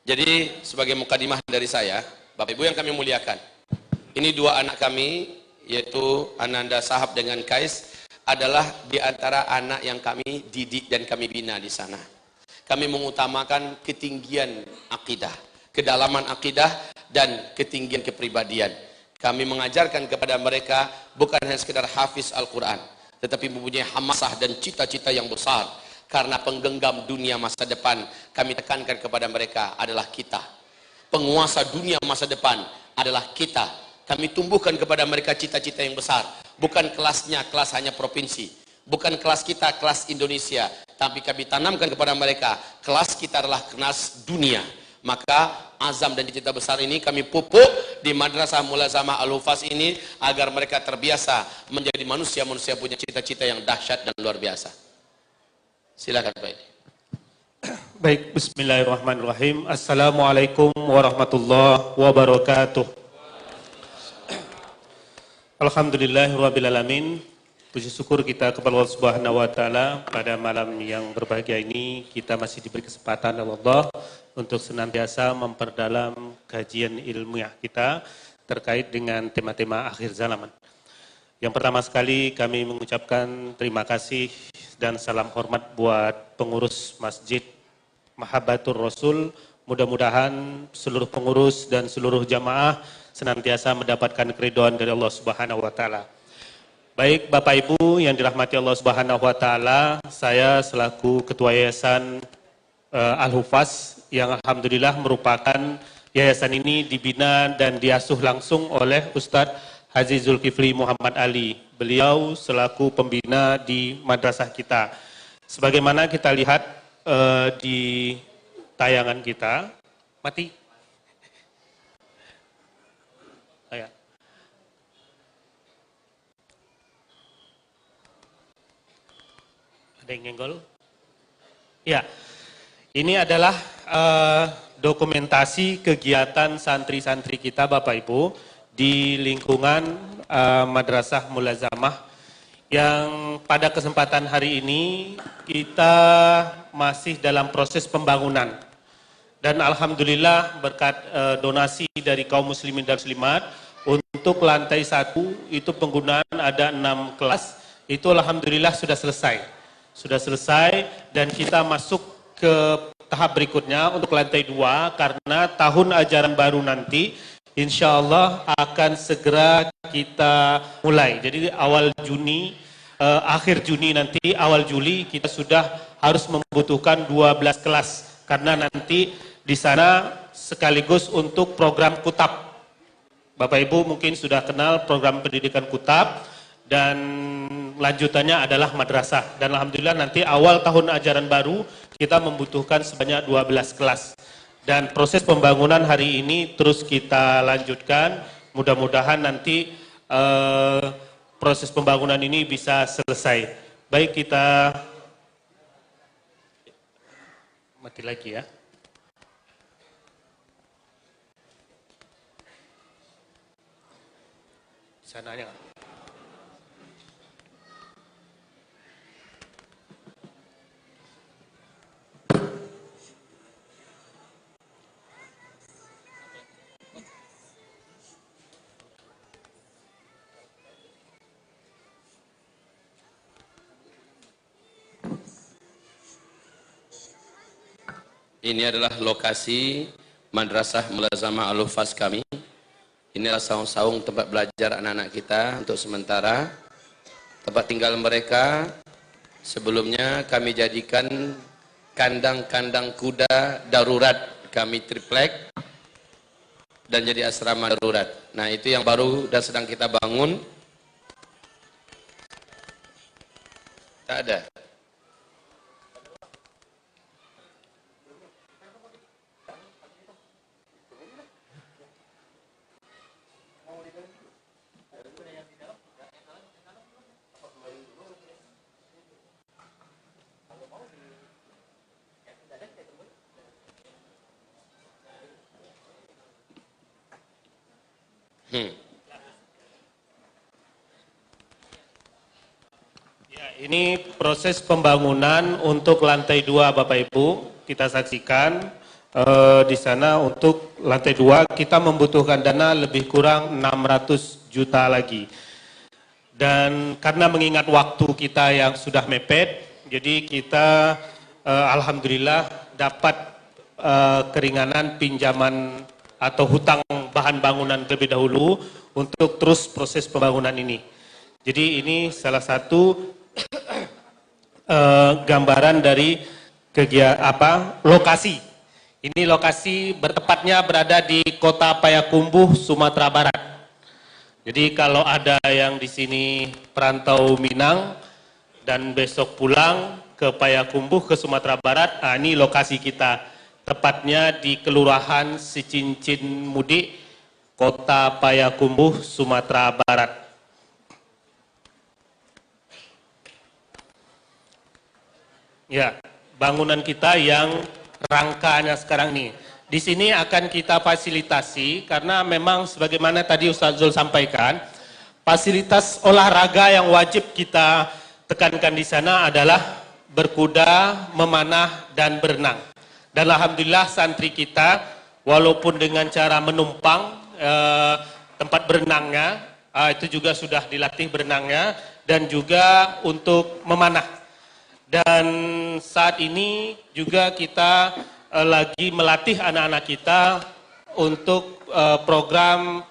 Jadi sebagai mukadimah dari saya, Bapak Ibu yang kami muliakan, ini dua anak kami, yaitu Ananda Sahab dengan Kais, adalah di antara anak yang kami didik dan kami bina di sana. Kami mengutamakan ketinggian akidah, kedalaman akidah, dan ketinggian kepribadian. Kami mengajarkan kepada mereka bukan hanya sekedar hafiz Al-Quran, tetapi mempunyai hamasah dan cita-cita yang besar. Karena penggenggam dunia masa depan, kami tekankan kepada mereka adalah kita. Penguasa dunia masa depan adalah kita. Kami tumbuhkan kepada mereka cita-cita yang besar. Bukan kelasnya kelas hanya provinsi, bukan kelas kita kelas Indonesia, tapi kami tanamkan kepada mereka kelas kita adalah kelas dunia. Maka azam dan cita besar ini kami pupuk di Madrasah Mulazamah Al-Hufaz ini agar mereka terbiasa menjadi manusia-manusia punya cita-cita yang dahsyat dan luar biasa. Silakan Pak Edi. Baik, bismillahirrahmanirrahim. Assalamualaikum warahmatullahi wabarakatuh. Alhamdulillahirrabbilalamin. Puji syukur kita kepada Allah Subhanahu wa taala, pada malam yang berbahagia ini kita masih diberi kesempatan oleh Allah untuk senantiasa memperdalam kajian ilmiah kita terkait dengan tema-tema akhir zaman. Yang pertama sekali kami mengucapkan terima kasih dan salam hormat buat pengurus Masjid Mahabbatur Rasul. Mudah-mudahan seluruh pengurus dan seluruh jamaah senantiasa mendapatkan keridhaan dari Allah Subhanahu wa taala. Baik Bapak Ibu yang dirahmati Allah Subhanahu wa taala, saya selaku Ketua Yayasan Al-Hufaz yang alhamdulillah merupakan yayasan ini dibina dan diasuh langsung oleh Ustadz Haji Zulkifli Muhammad Ali. Beliau selaku pembina di madrasah kita. Sebagaimana kita lihat di tayangan kita, mati. Ada yang nyenggol? Ya, ini adalah dokumentasi kegiatan santri-santri kita Bapak Ibu di lingkungan Madrasah Mulazamah yang pada kesempatan hari ini kita masih dalam proses pembangunan. Dan alhamdulillah berkat donasi dari kaum muslimin dan muslimat untuk lantai 1 itu penggunaan ada 6 kelas, itu alhamdulillah sudah selesai. Sudah selesai dan kita masuk ke tahap berikutnya untuk lantai 2 karena tahun ajaran baru nanti insya Allah akan segera kita mulai. Jadi awal Juni, akhir Juni nanti, awal Juli kita sudah harus membutuhkan 12 kelas karena nanti di sana sekaligus untuk program Kutab. Bapak Ibu mungkin sudah kenal program pendidikan Kutab. Dan lanjutannya adalah madrasah. Dan alhamdulillah nanti awal tahun ajaran baru kita membutuhkan sebanyak 12 kelas. Dan proses pembangunan hari ini terus kita lanjutkan. Mudah-mudahan nanti proses pembangunan ini bisa selesai. Baik, kita mati lagi ya. Sananya nggak? Ini adalah lokasi Madrasah Mulazamah Al-Hufaz kami. Inilah saung-saung tempat belajar anak-anak kita untuk sementara. Tempat tinggal mereka sebelumnya kami jadikan kandang-kandang kuda darurat kami triplek dan jadi asrama darurat. Nah, itu yang baru dan sedang kita bangun. Tak ada. Ya, ini proses pembangunan untuk lantai 2 Bapak Ibu, kita saksikan di sana. Untuk lantai 2 kita membutuhkan dana lebih kurang 600 juta lagi. Dan karena mengingat waktu kita yang sudah mepet, jadi kita alhamdulillah dapat keringanan pinjaman atau hutang bahan bangunan terlebih dahulu untuk terus proses pembangunan ini. Jadi ini salah satu gambaran dari lokasi. Ini lokasi bertepatnya berada di Kota Payakumbuh, Sumatera Barat. Jadi kalau ada yang di sini perantau Minang dan besok pulang ke Payakumbuh ke Sumatera Barat, nah ini lokasi kita. Tepatnya di Kelurahan Sicincin Mudik, Kota Payakumbuh, Sumatera Barat. Ya, bangunan kita yang rangkanya sekarang ini. Di sini akan kita fasilitasi karena memang sebagaimana tadi Ustaz Zul sampaikan, fasilitas olahraga yang wajib kita tekankan di sana adalah berkuda, memanah, dan berenang. Dan alhamdulillah santri kita walaupun dengan cara menumpang tempat berenangnya, itu juga sudah dilatih berenangnya dan juga untuk memanah. Dan saat ini juga kita lagi melatih anak-anak kita untuk program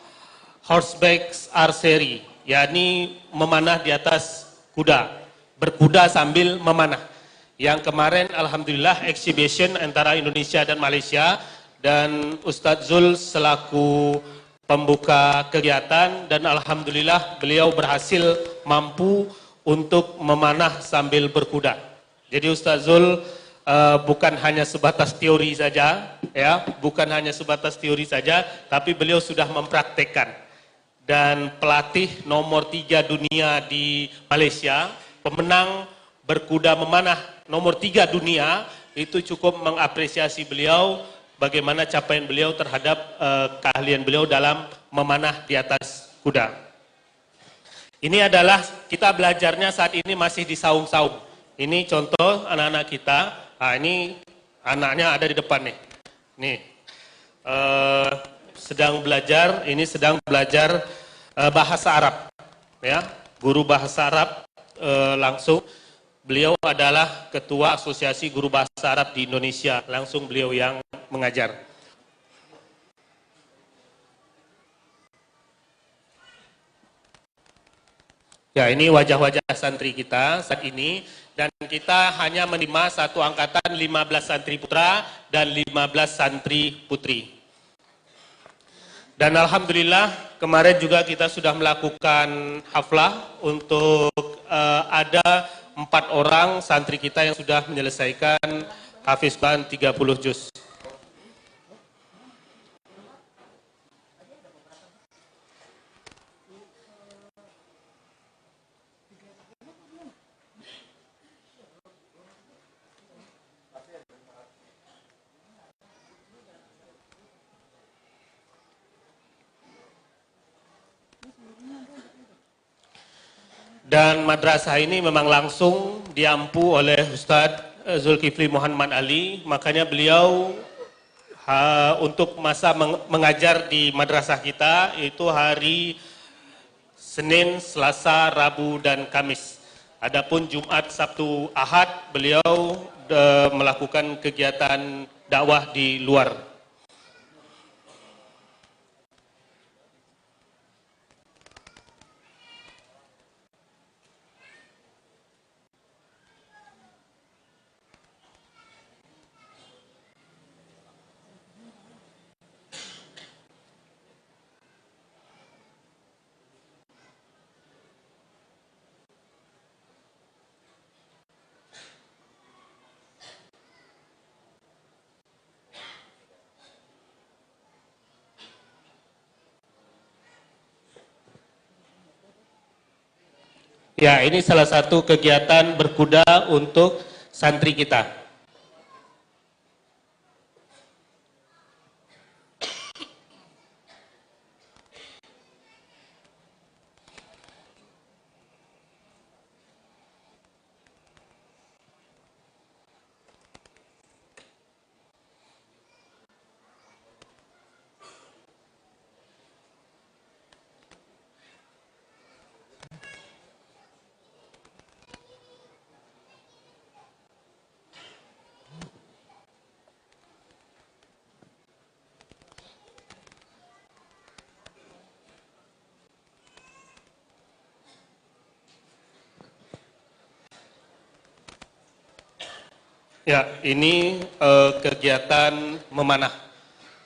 horseback archery, yakni memanah di atas kuda, berkuda sambil memanah. Yang kemarin alhamdulillah exhibition antara Indonesia dan Malaysia, dan Ustadz Zul selaku pembuka kegiatan, dan alhamdulillah beliau berhasil mampu untuk memanah sambil berkuda. Jadi Ustadz Zul bukan hanya sebatas teori saja, ya, bukan hanya sebatas teori saja, tapi beliau sudah mempraktekkan. Dan pelatih nomor 3 dunia di Malaysia, pemenang berkuda memanah nomor 3 dunia, itu cukup mengapresiasi beliau bagaimana capaian beliau terhadap keahlian beliau dalam memanah di atas kuda. Ini adalah kita belajarnya saat ini masih di saung-saung. Ini contoh anak-anak kita. Nah, ini anaknya ada di depan nih. Nih, sedang belajar. Ini sedang belajar bahasa Arab, ya. Guru bahasa Arab langsung. Beliau adalah Ketua Asosiasi Guru Bahasa Arab di Indonesia. Langsung beliau yang mengajar. Ya, ini wajah-wajah santri kita saat ini. Dan kita hanya menerima satu angkatan 15 santri putra dan 15 santri putri. Dan alhamdulillah kemarin juga kita sudah melakukan haflah untuk ada 4 orang santri kita yang sudah menyelesaikan hafiz Quran 30 juz. Dan madrasah ini memang langsung diampu oleh Ustadz Zulkifli Muhammad Ali, makanya beliau untuk masa mengajar di madrasah kita itu hari Senin, Selasa, Rabu, dan Kamis. Adapun Jumat, Sabtu, Ahad beliau melakukan kegiatan dakwah di luar. Ya, ini salah satu kegiatan berkuda untuk santri kita. Ya, ini kegiatan memanah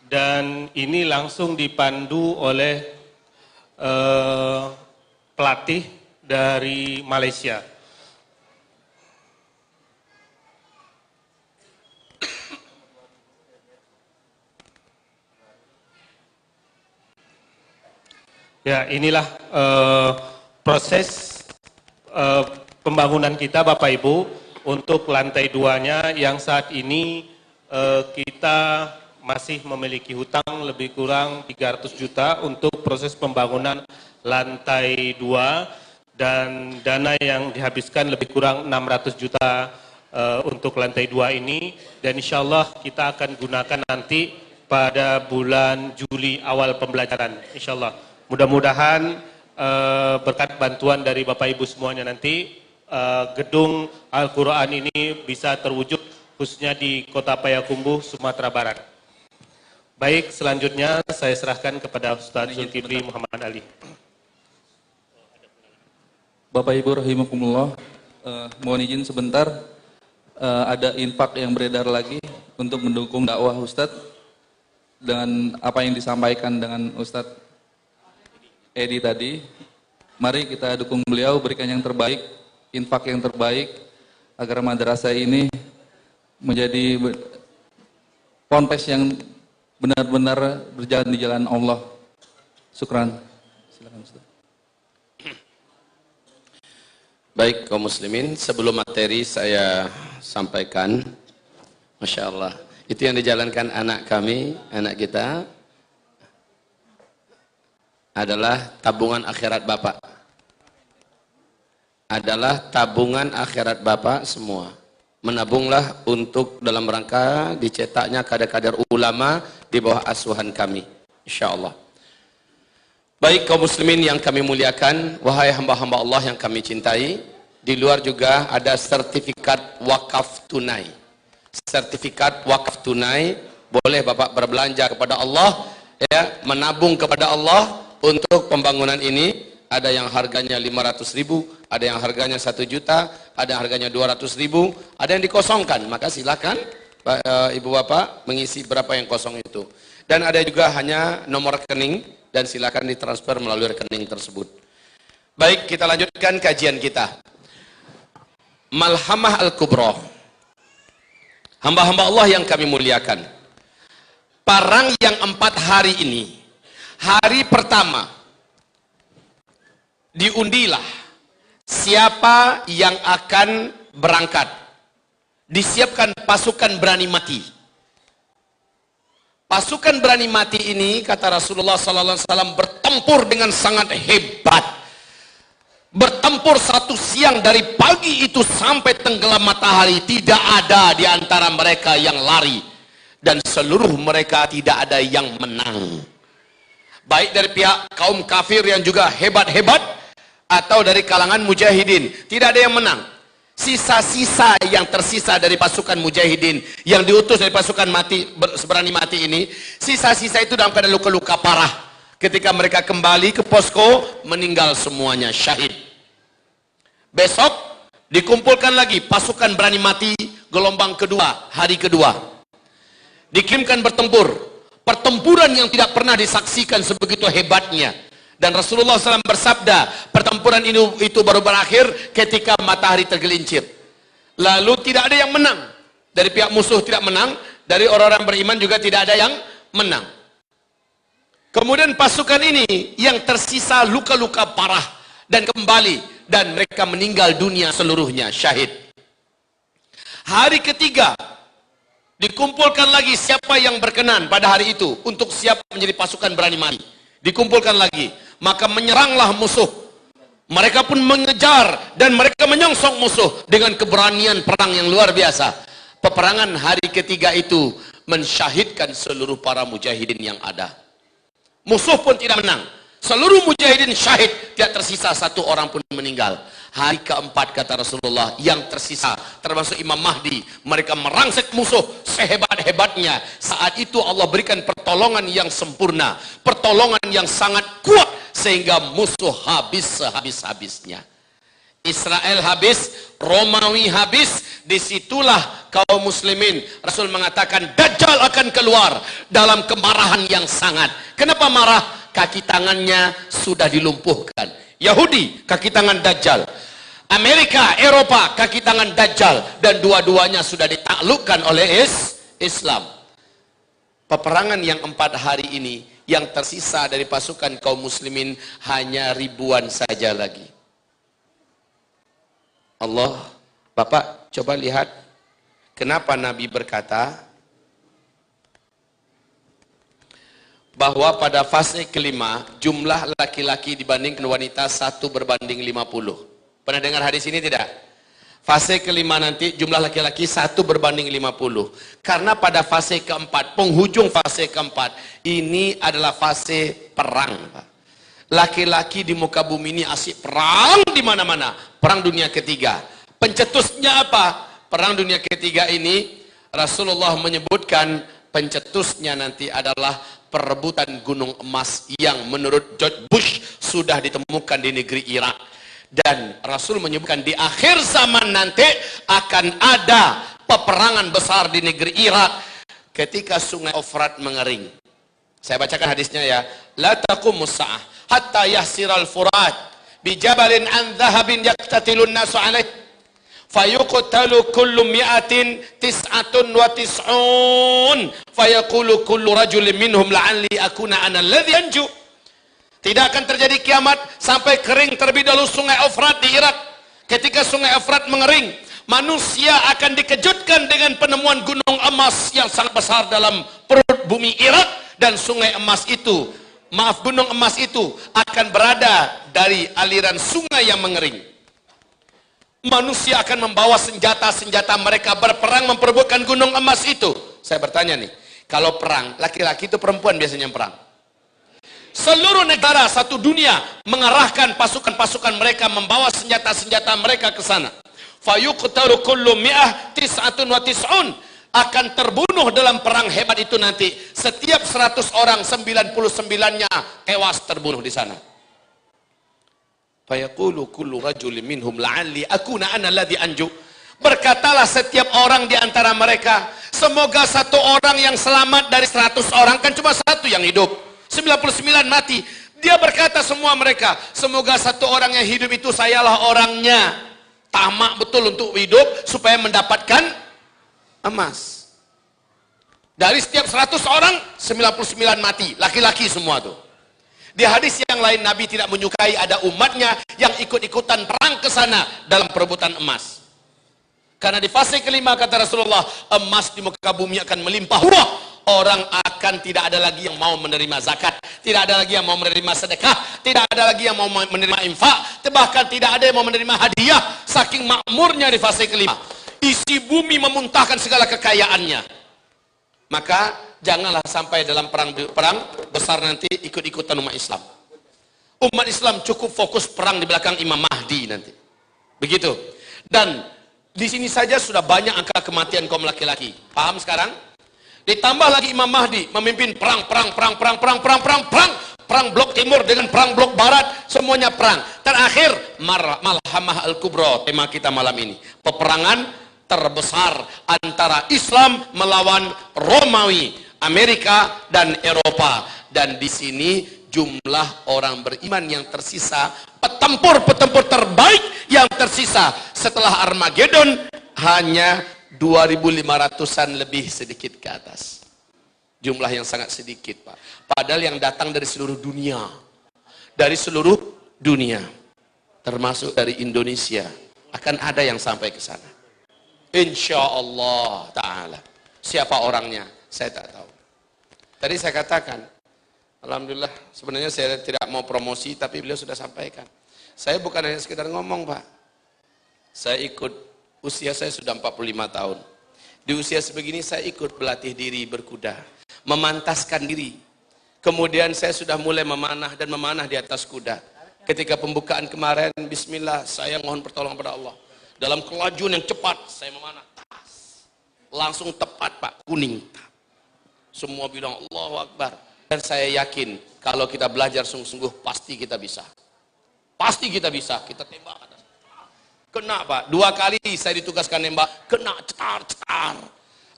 dan ini langsung dipandu oleh pelatih dari Malaysia. Ya, inilah proses pembangunan kita, Bapak Ibu, untuk lantai 2-nya yang saat ini kita masih memiliki hutang lebih kurang 300 juta untuk proses pembangunan lantai 2 dan dana yang dihabiskan lebih kurang 600 juta untuk lantai 2 ini, dan insya Allah kita akan gunakan nanti pada bulan Juli awal pembelajaran, insya Allah. Mudah-mudahan berkat bantuan dari Bapak Ibu semuanya nanti gedung Al-Quran ini bisa terwujud khususnya di Kota Payakumbuh, Sumatera Barat. Baik, selanjutnya saya serahkan kepada Ustaz Zulkifli Muhammad Ali. Bapak Ibu rahimakumullah, mohon izin sebentar, ada infak yang beredar lagi untuk mendukung dakwah Ustadz dengan apa yang disampaikan dengan Ustadz Edi tadi. Mari kita dukung beliau, berikan yang terbaik, infak yang terbaik agar madrasah ini menjadi ponpes yang benar-benar berjalan di jalan Allah. Syukran. Silakan Ustaz. Baik kaum muslimin, sebelum materi saya sampaikan, Masya Allah, itu yang dijalankan anak kami, anak kita adalah tabungan akhirat Bapak. Adalah tabungan akhirat Bapak semua. Menabunglah untuk dalam rangka dicetaknya kader-kader ulama di bawah asuhan kami, insya Allah. Baik kaum muslimin yang kami muliakan, wahai hamba-hamba Allah yang kami cintai, di luar juga ada sertifikat wakaf tunai. Sertifikat wakaf tunai, boleh Bapak berbelanja kepada Allah, ya, menabung kepada Allah untuk pembangunan ini. Ada yang harganya 500.000, ada yang harganya 1 juta, ada yang harganya 200.000, ada yang dikosongkan. Maka silakan Ibu Bapak mengisi berapa yang kosong itu. Dan ada juga hanya nomor rekening dan silakan ditransfer melalui rekening tersebut. Baik, kita lanjutkan kajian kita. Malhamah Al-Kubra. Hamba-hamba Allah yang kami muliakan. Parang yang 4 hari ini, hari pertama diundilah siapa yang akan berangkat. Disiapkan pasukan berani mati. Pasukan berani mati ini, kata Rasulullah SAW, bertempur dengan sangat hebat. Bertempur satu siang, dari pagi itu sampai tenggelam matahari, tidak ada di antara mereka yang lari. Dan seluruh mereka tidak ada yang menang. Baik dari pihak kaum kafir yang juga hebat-hebat, atau dari kalangan mujahidin, tidak ada yang menang. Sisa-sisa yang tersisa dari pasukan mujahidin yang diutus dari pasukan berani mati ini, sisa-sisa itu dalam keadaan luka-luka parah. Ketika mereka kembali ke posko, meninggal semuanya, syahid. Besok dikumpulkan lagi pasukan berani mati gelombang kedua, hari kedua. Dikirimkan bertempur. Pertempuran yang tidak pernah disaksikan sebegitu hebatnya. Dan Rasulullah SAW bersabda, pertempuran itu baru berakhir ketika matahari tergelincir. Lalu tidak ada yang menang. Dari pihak musuh tidak menang, dari orang-orang beriman juga tidak ada yang menang. Kemudian pasukan ini yang tersisa luka-luka parah dan kembali, dan mereka meninggal dunia seluruhnya, syahid. Hari ketiga dikumpulkan lagi siapa yang berkenan pada hari itu untuk siap menjadi pasukan berani mati. Dikumpulkan lagi, maka menyeranglah musuh. Mereka pun mengejar dan mereka menyongsong musuh dengan keberanian perang yang luar biasa. Peperangan hari ketiga itu mensyahidkan seluruh para mujahidin yang ada. Musuh pun tidak menang. Seluruh mujahidin syahid, tidak tersisa satu orang pun meninggal. Hari keempat kata Rasulullah, yang tersisa termasuk Imam Mahdi, mereka merangsek musuh sehebat-hebatnya. Saat itu Allah berikan pertolongan yang sempurna, pertolongan yang sangat kuat, sehingga musuh habis sehabis-habisnya. Israel habis, Romawi habis. Disitulah kaum muslimin, Rasul mengatakan Dajjal akan keluar dalam kemarahan yang sangat. Kenapa marah? Kaki tangannya sudah dilumpuhkan. Yahudi, kaki tangan Dajjal. Amerika, Eropa, kaki tangan Dajjal. Dan dua-duanya sudah ditaklukkan oleh Islam. Peperangan yang 4 hari ini, yang tersisa dari pasukan kaum muslimin hanya ribuan saja lagi. Allah, Bapak coba lihat kenapa Nabi berkata bahwa pada fase kelima jumlah laki-laki dibandingkan wanita 1 berbanding 50. Pernah dengar hadis ini tidak? Fase kelima nanti jumlah laki-laki 1 berbanding 50. Karena pada fase keempat, penghujung fase keempat, ini adalah fase perang. Laki-laki di muka bumi ini asik perang di mana-mana. Perang dunia ketiga. Pencetusnya apa? Perang dunia ketiga ini Rasulullah menyebutkan pencetusnya nanti adalah perebutan gunung emas yang menurut George Bush sudah ditemukan di negeri Irak. Dan Rasul menyebutkan di akhir zaman nanti akan ada peperangan besar di negeri Irak ketika sungai Efrat mengering. Saya bacakan hadisnya ya. La taqumus sa'ah hatta yahsiral furat bijabalin an dhahabin yaqtatilun nasu alaih fayuqtalu kullu mi'atin tis'atun wa tis'un fayaqulu kullu rajulin minhum la'alli akuna ana alladhi anju. Tidak akan terjadi kiamat sampai kering terlebih dahulu sungai Efrat di Irak. Ketika sungai Efrat mengering, manusia akan dikejutkan dengan penemuan gunung emas yang sangat besar dalam perut bumi Irak. Dan sungai emas itu, gunung emas itu akan berada dari aliran sungai yang mengering. Manusia akan membawa senjata-senjata mereka berperang memperebutkan gunung emas itu. Saya bertanya nih, kalau perang, laki-laki itu perempuan biasanya yang perang. Seluruh negara satu dunia mengarahkan pasukan-pasukan mereka, membawa senjata-senjata mereka ke sana. Fayuqtaru kullu mi'ah tis'atun wa tis'un, akan terbunuh dalam perang hebat itu nanti. Setiap 100 orang 99-nya tewas terbunuh di sana. Fayaqulu kullu rajulin minhum la'alli akuna ana alladhi anju. Berkatalah setiap orang di antara mereka, semoga satu orang yang selamat dari 100 orang, kan cuma satu yang hidup. 99 mati. Dia berkata semua mereka, semoga satu orang yang hidup itu sayalah orangnya. Tamak betul untuk hidup supaya mendapatkan emas. Dari setiap 100 orang 99 mati, laki-laki semua tuh. Di hadis yang lain Nabi tidak menyukai ada umatnya yang ikut-ikutan perang ke sana dalam perebutan emas. Karena di fase kelima kata Rasulullah, emas di muka bumi akan melimpah ruah. Orang akan tidak ada lagi yang mau menerima zakat, tidak ada lagi yang mau menerima sedekah, tidak ada lagi yang mau menerima infak, bahkan tidak ada yang mau menerima hadiah. Saking makmurnya di fase kelima, isi bumi memuntahkan segala kekayaannya. Maka janganlah sampai dalam perang besar nanti ikut-ikutan umat Islam. Umat Islam cukup fokus perang di belakang Imam Mahdi nanti. Begitu. Dan Di sini saja sudah banyak angka kematian kaum laki-laki. Paham sekarang? Ditambah lagi Imam Mahdi memimpin perang blok timur dengan perang blok barat, semuanya perang. Terakhir Malhamah Al-Kubra, tema kita malam ini. Peperangan terbesar antara Islam melawan Romawi, Amerika dan Eropa. Dan di sini jumlah orang beriman yang tersisa, petempur-petempur terbaik yang tersisa setelah Armageddon hanya 2.500-an lebih sedikit ke atas. Jumlah yang sangat sedikit, Pak. Padahal yang datang dari seluruh dunia. Dari seluruh dunia. Termasuk dari Indonesia. Akan ada yang sampai ke sana. Insya Allah Ta'ala. Siapa orangnya? Saya tak tahu. Tadi saya katakan, alhamdulillah, sebenarnya saya tidak mau promosi, tapi beliau sudah sampaikan. Saya bukan hanya sekedar ngomong, Pak. Saya ikut, usia saya sudah 45 tahun. Di usia sebegini saya ikut berlatih diri berkuda, memantaskan diri. Kemudian saya sudah mulai memanah dan memanah di atas kuda. Ketika pembukaan kemarin, bismillah, saya mohon pertolongan pada Allah. Dalam kelajuan yang cepat, saya memanah. Langsung tepat, Pak, kuning. Semua bilang Allahu Akbar. Dan saya yakin, kalau kita belajar sungguh-sungguh, pasti kita bisa. Pasti kita bisa, kita tembak atas. Kena, Pak. 2 kali saya ditugaskan nembak, kena cetar.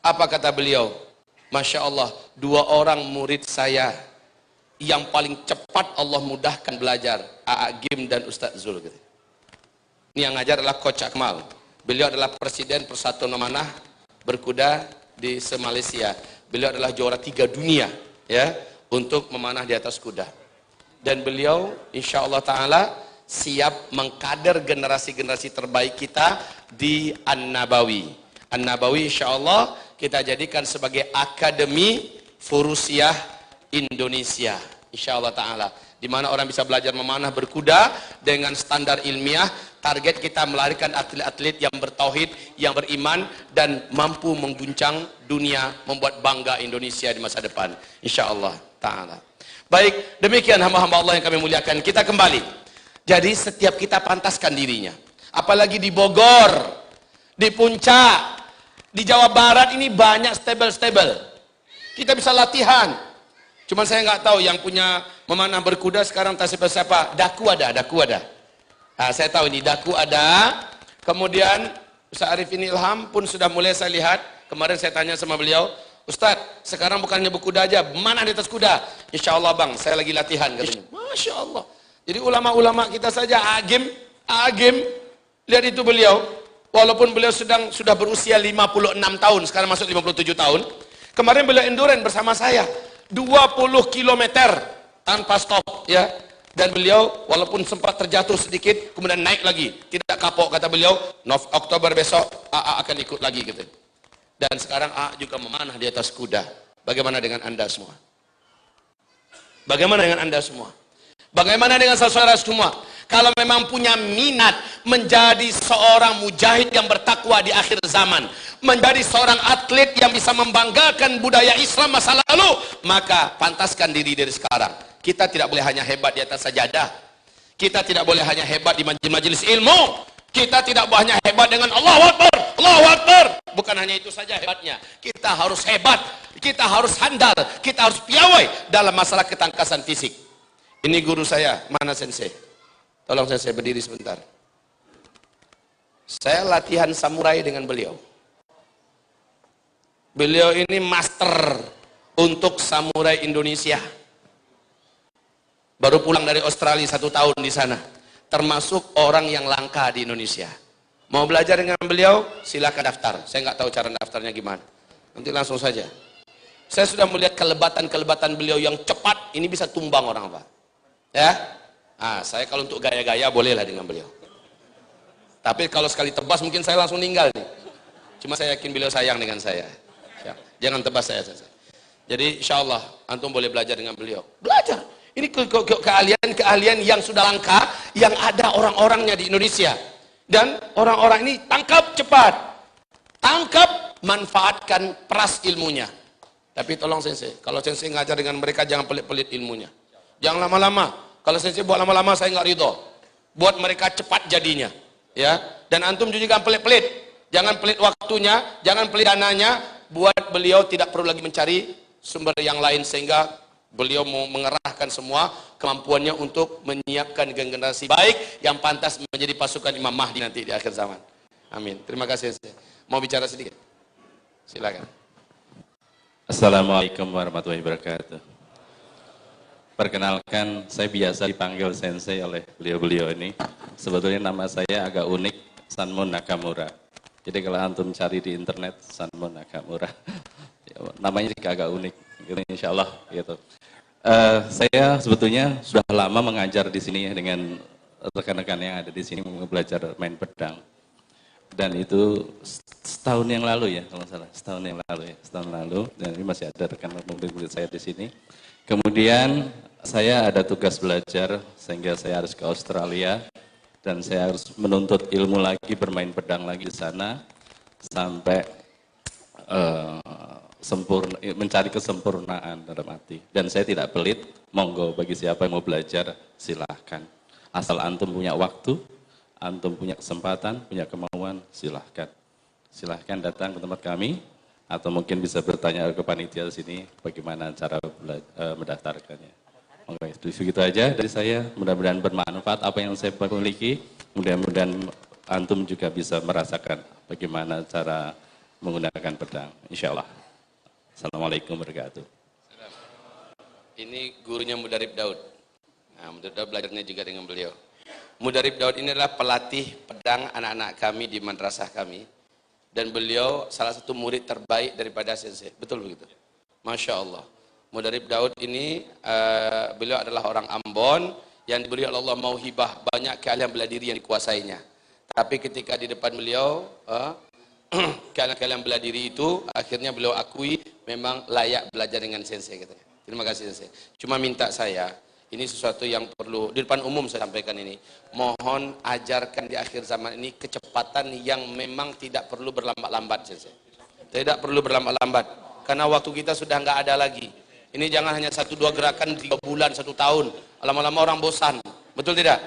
Apa kata beliau? Masya Allah, 2 orang murid saya yang paling cepat Allah mudahkan belajar, A'agim dan Ustaz Zul. Ini yang ngajar adalah Coach Akmal. Beliau adalah Presiden Persatuan Memanah Berkuda di Malaysia. Beliau adalah juara 3 dunia, ya, untuk memanah di atas kuda. Dan beliau insya Allah Ta'ala siap mengkader generasi-generasi terbaik kita di An-Nabawi. An-Nabawi insya Allah kita jadikan sebagai Akademi Furusiah Indonesia, insya Allah Ta'ala, di mana orang bisa belajar memanah berkuda dengan standar ilmiah. Target kita melahirkan atlet-atlet yang bertauhid, yang beriman, dan mampu mengguncang dunia, membuat bangga Indonesia di masa depan, insya Allah Ta'ala. Baik, demikian hamba-hamba Allah yang kami muliakan. Kita kembali. Jadi setiap kita pantaskan dirinya. Apalagi di Bogor, di Puncak, di Jawa Barat ini banyak stable-stable. Kita bisa latihan. Cuman saya nggak tahu yang punya memanah berkuda sekarang tak siapa-siapa. Daku ada. Nah, saya tahu ini Daku ada. Kemudian Ustaz Arifin Ilham pun sudah mulai saya lihat. Kemarin saya tanya sama beliau, Ustadz, sekarang bukannya berkuda aja, mana di atas kuda? Insya Allah bang, saya lagi latihan katanya. Masya Allah. Jadi ulama-ulama kita saja, Agim, lihat itu beliau. Walaupun beliau sudah berusia 56 tahun, sekarang masuk 57 tahun. Kemarin beliau endurance bersama saya, 20 km tanpa stop, ya. Dan beliau walaupun sempat terjatuh sedikit, kemudian naik lagi, tidak kapok kata beliau. Oktober besok AA akan ikut lagi gitu. Dan sekarang AA juga memanah di atas kuda. Bagaimana dengan Anda semua? Bagaimana dengan Anda semua? Bagaimana dengan saudara semua? Kalau memang punya minat menjadi seorang mujahid yang bertakwa di akhir zaman, menjadi seorang atlet yang bisa membanggakan budaya Islam masa lalu, maka pantaskan diri dari sekarang. Kita tidak boleh hanya hebat di atas sajadah. Kita tidak boleh hanya hebat di majelis ilmu. Kita tidak boleh hanya hebat dengan Allahu Akbar, Allahu Akbar. Bukan hanya itu saja hebatnya. Kita harus hebat, kita harus handal, kita harus piawai dalam masalah ketangkasan fisik. Ini guru saya, mana sensei? Tolong sensei berdiri sebentar. Saya latihan samurai dengan beliau. Beliau ini master untuk samurai Indonesia. Baru pulang dari Australia 1 tahun di sana. Termasuk orang yang langka di Indonesia. Mau belajar dengan beliau? Silakan daftar. Saya nggak tahu cara daftarnya gimana. Nanti langsung saja. Saya sudah melihat kelebatan-kelebatan beliau yang cepat. Ini bisa tumbang orang, Pak. Ya. Nah, saya kalau untuk gaya-gaya bolehlah dengan beliau. Tapi kalau sekali tebas mungkin saya langsung tinggal nih. Cuma saya yakin beliau sayang dengan saya. Ya. Jangan tebas saya. Jadi insya Allah antum boleh belajar dengan beliau. Belajar. Ini keahlian yang sudah langka, yang ada orang-orangnya di Indonesia. Dan orang-orang ini tangkap cepat. Tangkap, manfaatkan, peras ilmunya. Tapi tolong sensei, kalau sensei ngajar dengan mereka jangan pelit-pelit ilmunya. Jangan lama-lama. Kalau sensei buat lama-lama saya nggak ridho. Buat mereka cepat jadinya. Ya. Dan antum juga jangan pelit-pelit. Jangan pelit waktunya, jangan pelit dananya, buat beliau tidak perlu lagi mencari sumber yang lain, sehingga beliau mau mengerahkan semua kemampuannya untuk menyiapkan generasi baik yang pantas menjadi pasukan Imam Mahdi nanti di akhir zaman. Amin. Terima kasih. Mau bicara sedikit? Silakan. Assalamualaikum warahmatullahi wabarakatuh. Perkenalkan, saya biasa dipanggil sensei oleh beliau-beliau ini. Sebetulnya nama saya agak unik, Sanmon Nakamura. Jadi kalau antum cari di internet, Sanmon Nakamura, namanya juga agak unik, gitu, insya Allah. Gitu. Saya sebetulnya sudah lama mengajar di sini dengan rekan-rekan yang ada di sini, belajar main pedang. Dan itu setahun yang lalu ya, kalau salah, setahun lalu, dan ini masih ada rekan murid saya di sini. Kemudian saya ada tugas belajar, sehingga saya harus ke Australia, dan saya harus menuntut ilmu lagi, bermain pedang lagi di sana, sampai mencari kesempurnaan dalam arti. Dan saya tidak pelit, monggo bagi siapa yang mau belajar, silahkan. Asal antum punya waktu, antum punya kesempatan, punya kemauan, silahkan. Silahkan datang ke tempat kami, atau mungkin bisa bertanya ke panitia di sini, bagaimana cara mendaftarkannya. Oke, begitu aja dari saya, mudah-mudahan bermanfaat apa yang saya miliki, mudah-mudahan antum juga bisa merasakan bagaimana cara menggunakan pedang, insya Allah. Assalamualaikum warahmatullahi wabarakatuh. Ini gurunya Mudarib Daud. Nah, Mudarib Daud belajarnya juga dengan beliau. Mudarib Daud ini adalah pelatih pedang anak-anak kami di madrasah kami. Dan beliau salah satu murid terbaik daripada sensei. Betul begitu? Masya Allah. Mudarib Daud ini, beliau adalah orang Ambon yang diberi oleh Allah mauhibah, banyak keahlian bela diri yang dikuasainya. Tapi ketika di depan beliau, keahlian bela diri itu akhirnya beliau akui memang layak belajar dengan sensei katanya. Terima kasih sensei. Cuma minta saya, ini sesuatu yang perlu di depan umum saya sampaikan ini. Mohon ajarkan di akhir zaman ini kecepatan yang memang tidak perlu berlambat-lambat sensei. Tidak perlu berlambat-lambat karena waktu kita sudah nggak ada lagi. Ini jangan hanya 1-2 gerakan 3 bulan 1 tahun. Lama-lama orang bosan. Betul tidak?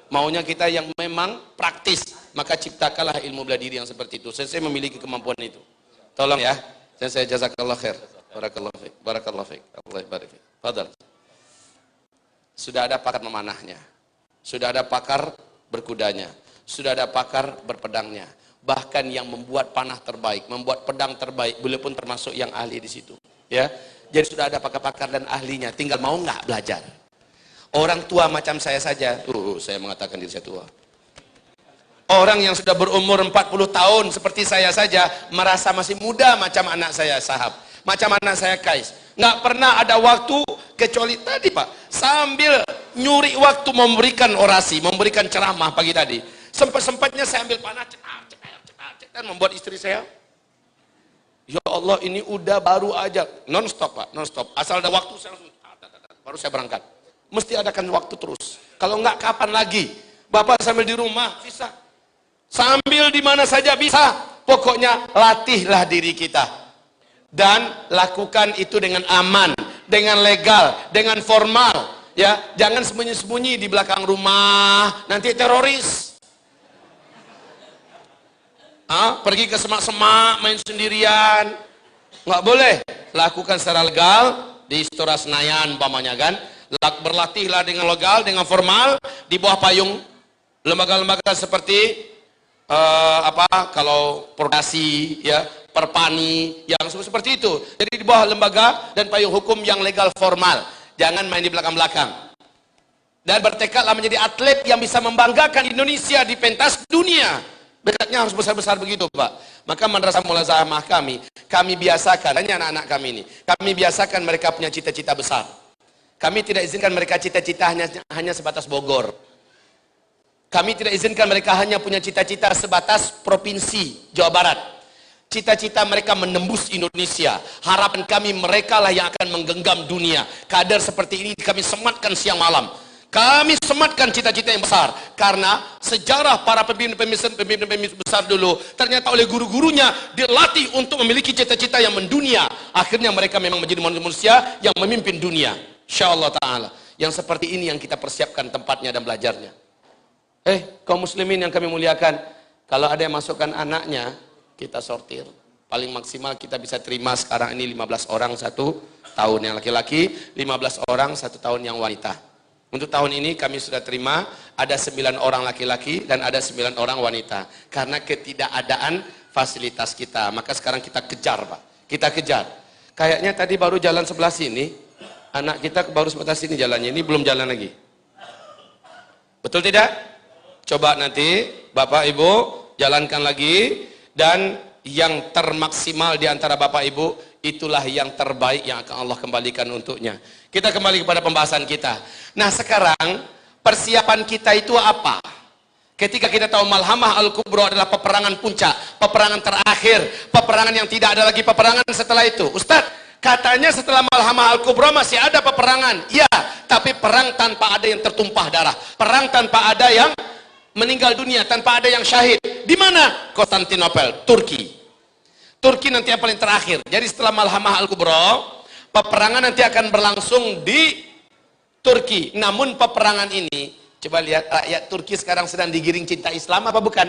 Maunya kita yang memang praktis. Maka ciptakanlah ilmu bela diri yang seperti itu. Sensei memiliki kemampuan itu. Tolong ya. Sensei jazakallah khair. Barakallahu fiik. Barakallahu fiik. Allah barik fiik. Fadhal. Sudah ada pakar memanahnya. Sudah ada pakar berkudanya. Sudah ada pakar berpedangnya. Bahkan yang membuat panah terbaik, membuat pedang terbaik, beliau pun termasuk yang ahli di situ. Ya. Jadi sudah ada pakar-pakar dan ahlinya, tinggal mau nggak belajar. Orang tua macam saya saja, saya mengatakan diri saya tua. Orang yang sudah berumur 40 tahun seperti saya saja, merasa masih muda macam anak saya Sahab, macam anak saya Kais. Nggak pernah ada waktu, kecuali tadi Pak, sambil nyuri waktu memberikan orasi, memberikan ceramah pagi tadi. Sempat-sempatnya saya ambil panah, dan membuat istri saya, ya Allah ini udah baru aja, non-stop Pak, non-stop. Asal ada waktu saya langsung, baru saya berangkat. Mesti adakan waktu terus. Kalau enggak kapan lagi? Bapak sambil di rumah bisa, sambil di mana saja bisa. Pokoknya latihlah diri kita dan lakukan itu dengan aman, dengan legal, dengan formal. Ya, jangan sembunyi-sembunyi di belakang rumah, nanti teroris. Pergi ke semak-semak main sendirian, nggak boleh. Lakukan secara legal di Istora Senayan umpamanya kan. Berlatihlah dengan legal, dengan formal di bawah payung lembaga-lembaga seperti kalau Pordasi ya, Perpani yang seperti itu. Jadi di bawah lembaga dan payung hukum yang legal formal. Jangan main di belakang-belakang. Dan bertekadlah menjadi atlet yang bisa membanggakan Indonesia di pentas dunia. Bekatnya harus besar-besar begitu Pak. Maka madrasah mulazamah kami biasakan, hanya anak-anak kami ini, kami biasakan mereka punya cita-cita besar. Kami tidak izinkan mereka cita-cita hanya sebatas Bogor. Kami tidak izinkan mereka hanya punya cita-cita sebatas provinsi Jawa Barat. Cita-cita mereka menembus Indonesia. Harapan kami mereka lah yang akan menggenggam dunia. Kader seperti ini kami sematkan siang malam. Kami sematkan cita-cita yang besar karena sejarah para pemimpin besar dulu ternyata oleh guru-gurunya dilatih untuk memiliki cita-cita yang mendunia. Akhirnya mereka memang menjadi manusia yang memimpin dunia. Insyaallah taala. Yang seperti ini yang kita persiapkan tempatnya dan belajarnya. Kaum muslimin yang kami muliakan, Kalau ada yang masukkan anaknya, kita sortir. Paling maksimal kita bisa terima sekarang ini 15 orang 1 tahun yang laki-laki, 15 orang 1 tahun yang wanita. Untuk tahun ini kami sudah terima ada 9 orang laki-laki dan ada 9 orang wanita. Karena ketidakadaan fasilitas kita. Maka sekarang kita kejar, Pak. Kita kejar. Kayaknya tadi baru jalan sebelah sini. Anak kita baru sebelah sini jalannya. Ini belum jalan lagi. Betul tidak? Coba nanti Bapak Ibu jalankan lagi. Dan yang termaksimal di antara Bapak Ibu, itulah yang terbaik yang akan Allah kembalikan untuknya. Kita kembali kepada pembahasan kita. Nah sekarang persiapan kita itu apa? Ketika kita tahu Malhamah Al-Kubra adalah peperangan puncak, peperangan terakhir, peperangan yang tidak ada lagi peperangan setelah itu. Ustadz, katanya setelah Malhamah Al-Kubra masih ada peperangan. Iya, tapi perang tanpa ada yang tertumpah darah. Perang tanpa ada yang meninggal dunia, tanpa ada yang syahid. Di mana? Konstantinopel, Turki. Turki nanti yang paling terakhir. Jadi setelah Malhamah Al-Kubra, peperangan nanti akan berlangsung di Turki. Namun peperangan ini, coba lihat, rakyat Turki sekarang sedang digiring cinta Islam apa bukan?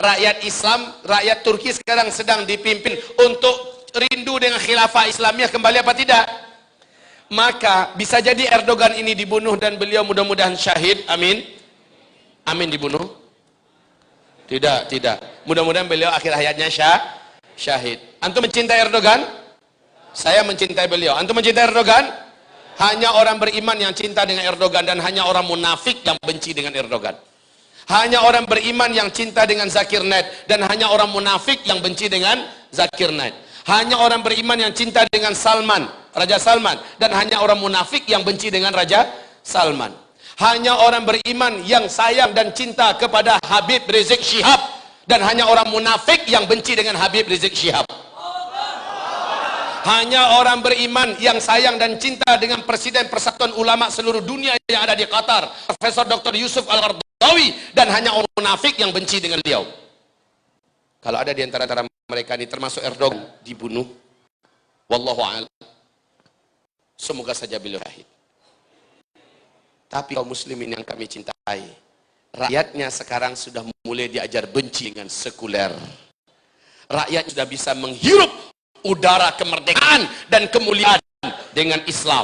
Rakyat Islam, rakyat Turki sekarang sedang dipimpin untuk rindu dengan khilafah Islamiyah kembali apa tidak? Maka bisa jadi Erdogan ini dibunuh dan beliau mudah-mudahan syahid, amin. Amin dibunuh? Tidak, tidak. Mudah-mudahan beliau akhir hayatnya syahid. Antum mencintai Erdogan? Saya mencintai beliau. Antum mencintai Erdogan? Hanya orang beriman yang cinta dengan Erdogan dan hanya orang munafik yang benci dengan Erdogan. Hanya orang beriman yang cinta dengan Zakir Naik dan hanya orang munafik yang benci dengan Zakir Naik. Hanya orang beriman yang cinta dengan Salman, Raja Salman, dan hanya orang munafik yang benci dengan Raja Salman. Hanya orang beriman yang sayang dan cinta kepada Habib Rizik Syihab dan hanya orang munafik yang benci dengan Habib Rizik Syihab. Hanya orang beriman yang sayang dan cinta dengan Presiden Persatuan Ulama seluruh dunia yang ada di Qatar, Profesor Dr. Yusuf Al-Qaradawi, dan hanya orang munafik yang benci dengan beliau. Kalau ada di antara mereka ini termasuk Erdogan dibunuh, wallahu a'lam. Semoga saja beliau syahid. Tapi kaum muslimin yang kami cintai, rakyatnya sekarang sudah mulai diajar benci dengan sekuler. Rakyat sudah bisa menghirup udara kemerdekaan dan kemuliaan dengan Islam.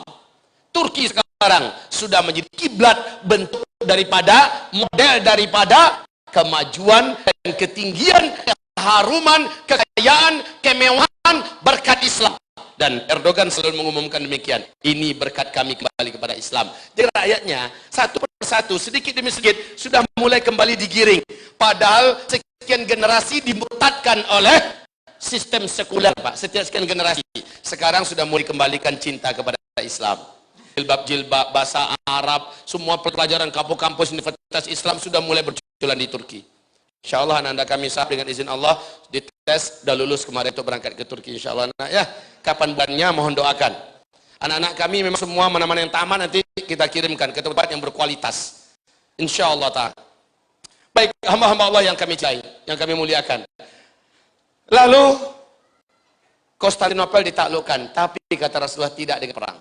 Turki sekarang sudah menjadi kiblat, bentuk daripada, model daripada kemajuan dan ketinggian, keharuman, kekayaan, kemewahan berkat Islam. Dan Erdogan selalu mengumumkan demikian, ini berkat kami kembali kepada Islam. Jadi rakyatnya satu persatu, sedikit demi sedikit sudah mulai kembali digiring. Padahal sekian generasi dimurtadkan oleh sistem sekuler, Pak. Setiap sekian generasi sekarang sudah mulai kembalikan cinta kepada Islam. Jilbab, bahasa Arab, semua pelajaran kampus-kampus Universitas Islam sudah mulai bermunculan di Turki. Insya Allah anak-anak kami sahab dengan izin Allah dites, sudah lulus kemarin untuk berangkat ke Turki. Insya Allah anak ya, kapan bulannya mohon doakan. Anak-anak kami memang semua mana-mana yang tamat nanti kita kirimkan ke tempat yang berkualitas. Insya Allah ta'ala. Baik, hamba-hamba Allah yang kami cintai, yang kami muliakan. Lalu Konstantinopel ditaklukkan, tapi kata Rasulullah tidak dengan perang.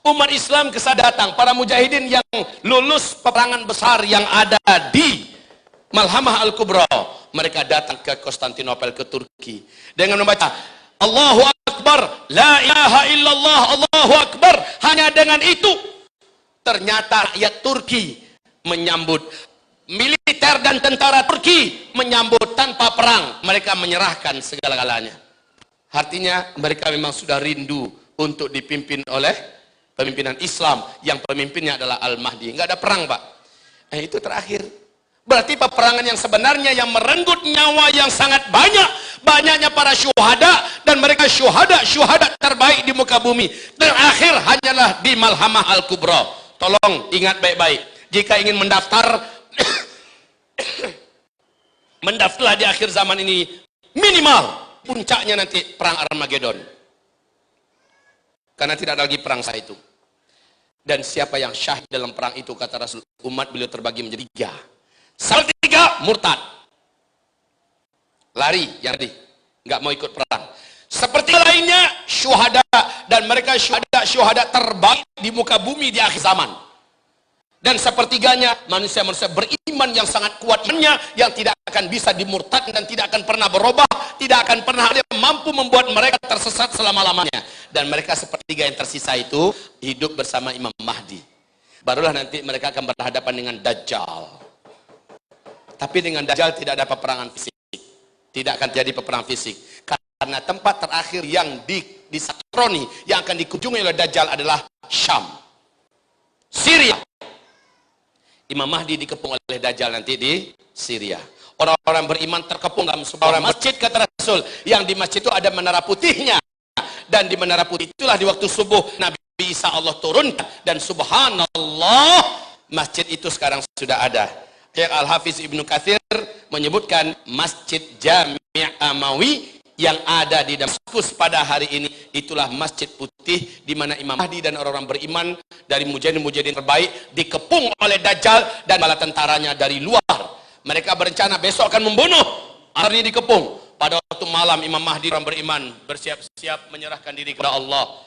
Umat Islam kesal datang, para mujahidin yang lulus peperangan besar yang ada di Malhamah Al-Kubra, mereka datang ke Konstantinopel, ke Turki dengan membaca Allahu Akbar, la ilaha illallah, Allahu Akbar. Hanya dengan itu ternyata rakyat Turki menyambut, militer dan tentara Turki menyambut tanpa perang. Mereka menyerahkan segala-galanya. Artinya mereka memang sudah rindu untuk dipimpin oleh pemimpinan Islam yang pemimpinnya adalah Al-Mahdi. Enggak ada perang, Pak. Itu terakhir. Berarti peperangan yang sebenarnya yang merenggut nyawa yang sangat banyak, banyaknya para syuhada, dan mereka syuhada terbaik di muka bumi, terakhir hanyalah di Malhamah Al-Kubra. Tolong ingat baik-baik, jika ingin mendaftar mendaftarlah di akhir zaman ini, minimal puncaknya nanti perang Armageddon, karena tidak ada lagi perang saat itu. Dan siapa yang syahid dalam perang itu, kata Rasul, umat beliau terbagi menjadi 3. Salah 3 murtad, lari, yang tadi nggak mau ikut perang. Seperti lainnya syuhada, dan mereka syuhada terbaik di muka bumi di akhir zaman. Dan sepertiganya manusia-manusia beriman yang sangat kuatnya, yang tidak akan bisa dimurtadkan dan tidak akan pernah berubah, tidak akan pernah ada yang mampu membuat mereka tersesat selama-lamanya. Dan mereka sepertiga yang tersisa itu hidup bersama Imam Mahdi. Barulah nanti mereka akan berhadapan dengan Dajjal. Tapi dengan Dajjal tidak ada peperangan fisik. Tidak akan terjadi peperangan fisik. Karena tempat terakhir yang disatroni, yang akan dikunjungi oleh Dajjal adalah Syam, Syria. Imam Mahdi dikepung oleh Dajjal nanti di Syria. Orang-orang beriman terkepung dalam sebuah masjid, kata Rasul. Yang di masjid itu ada menara putihnya. Dan di menara putih itulah di waktu subuh Nabi Isa Allah turunkan. Dan subhanallah, masjid itu sekarang sudah ada. Al-Hafiz Ibnu Katsir menyebutkan Masjid Jami' Amawi yang ada di Damaskus pada hari ini, itulah masjid putih di mana Imam Mahdi dan orang-orang beriman dari mujahidin-mujahidin terbaik dikepung oleh Dajjal dan bala tentaranya dari luar. Mereka berencana besok akan membunuh, hari ini dikepung. Pada waktu malam Imam Mahdi orang beriman bersiap-siap menyerahkan diri kepada Allah.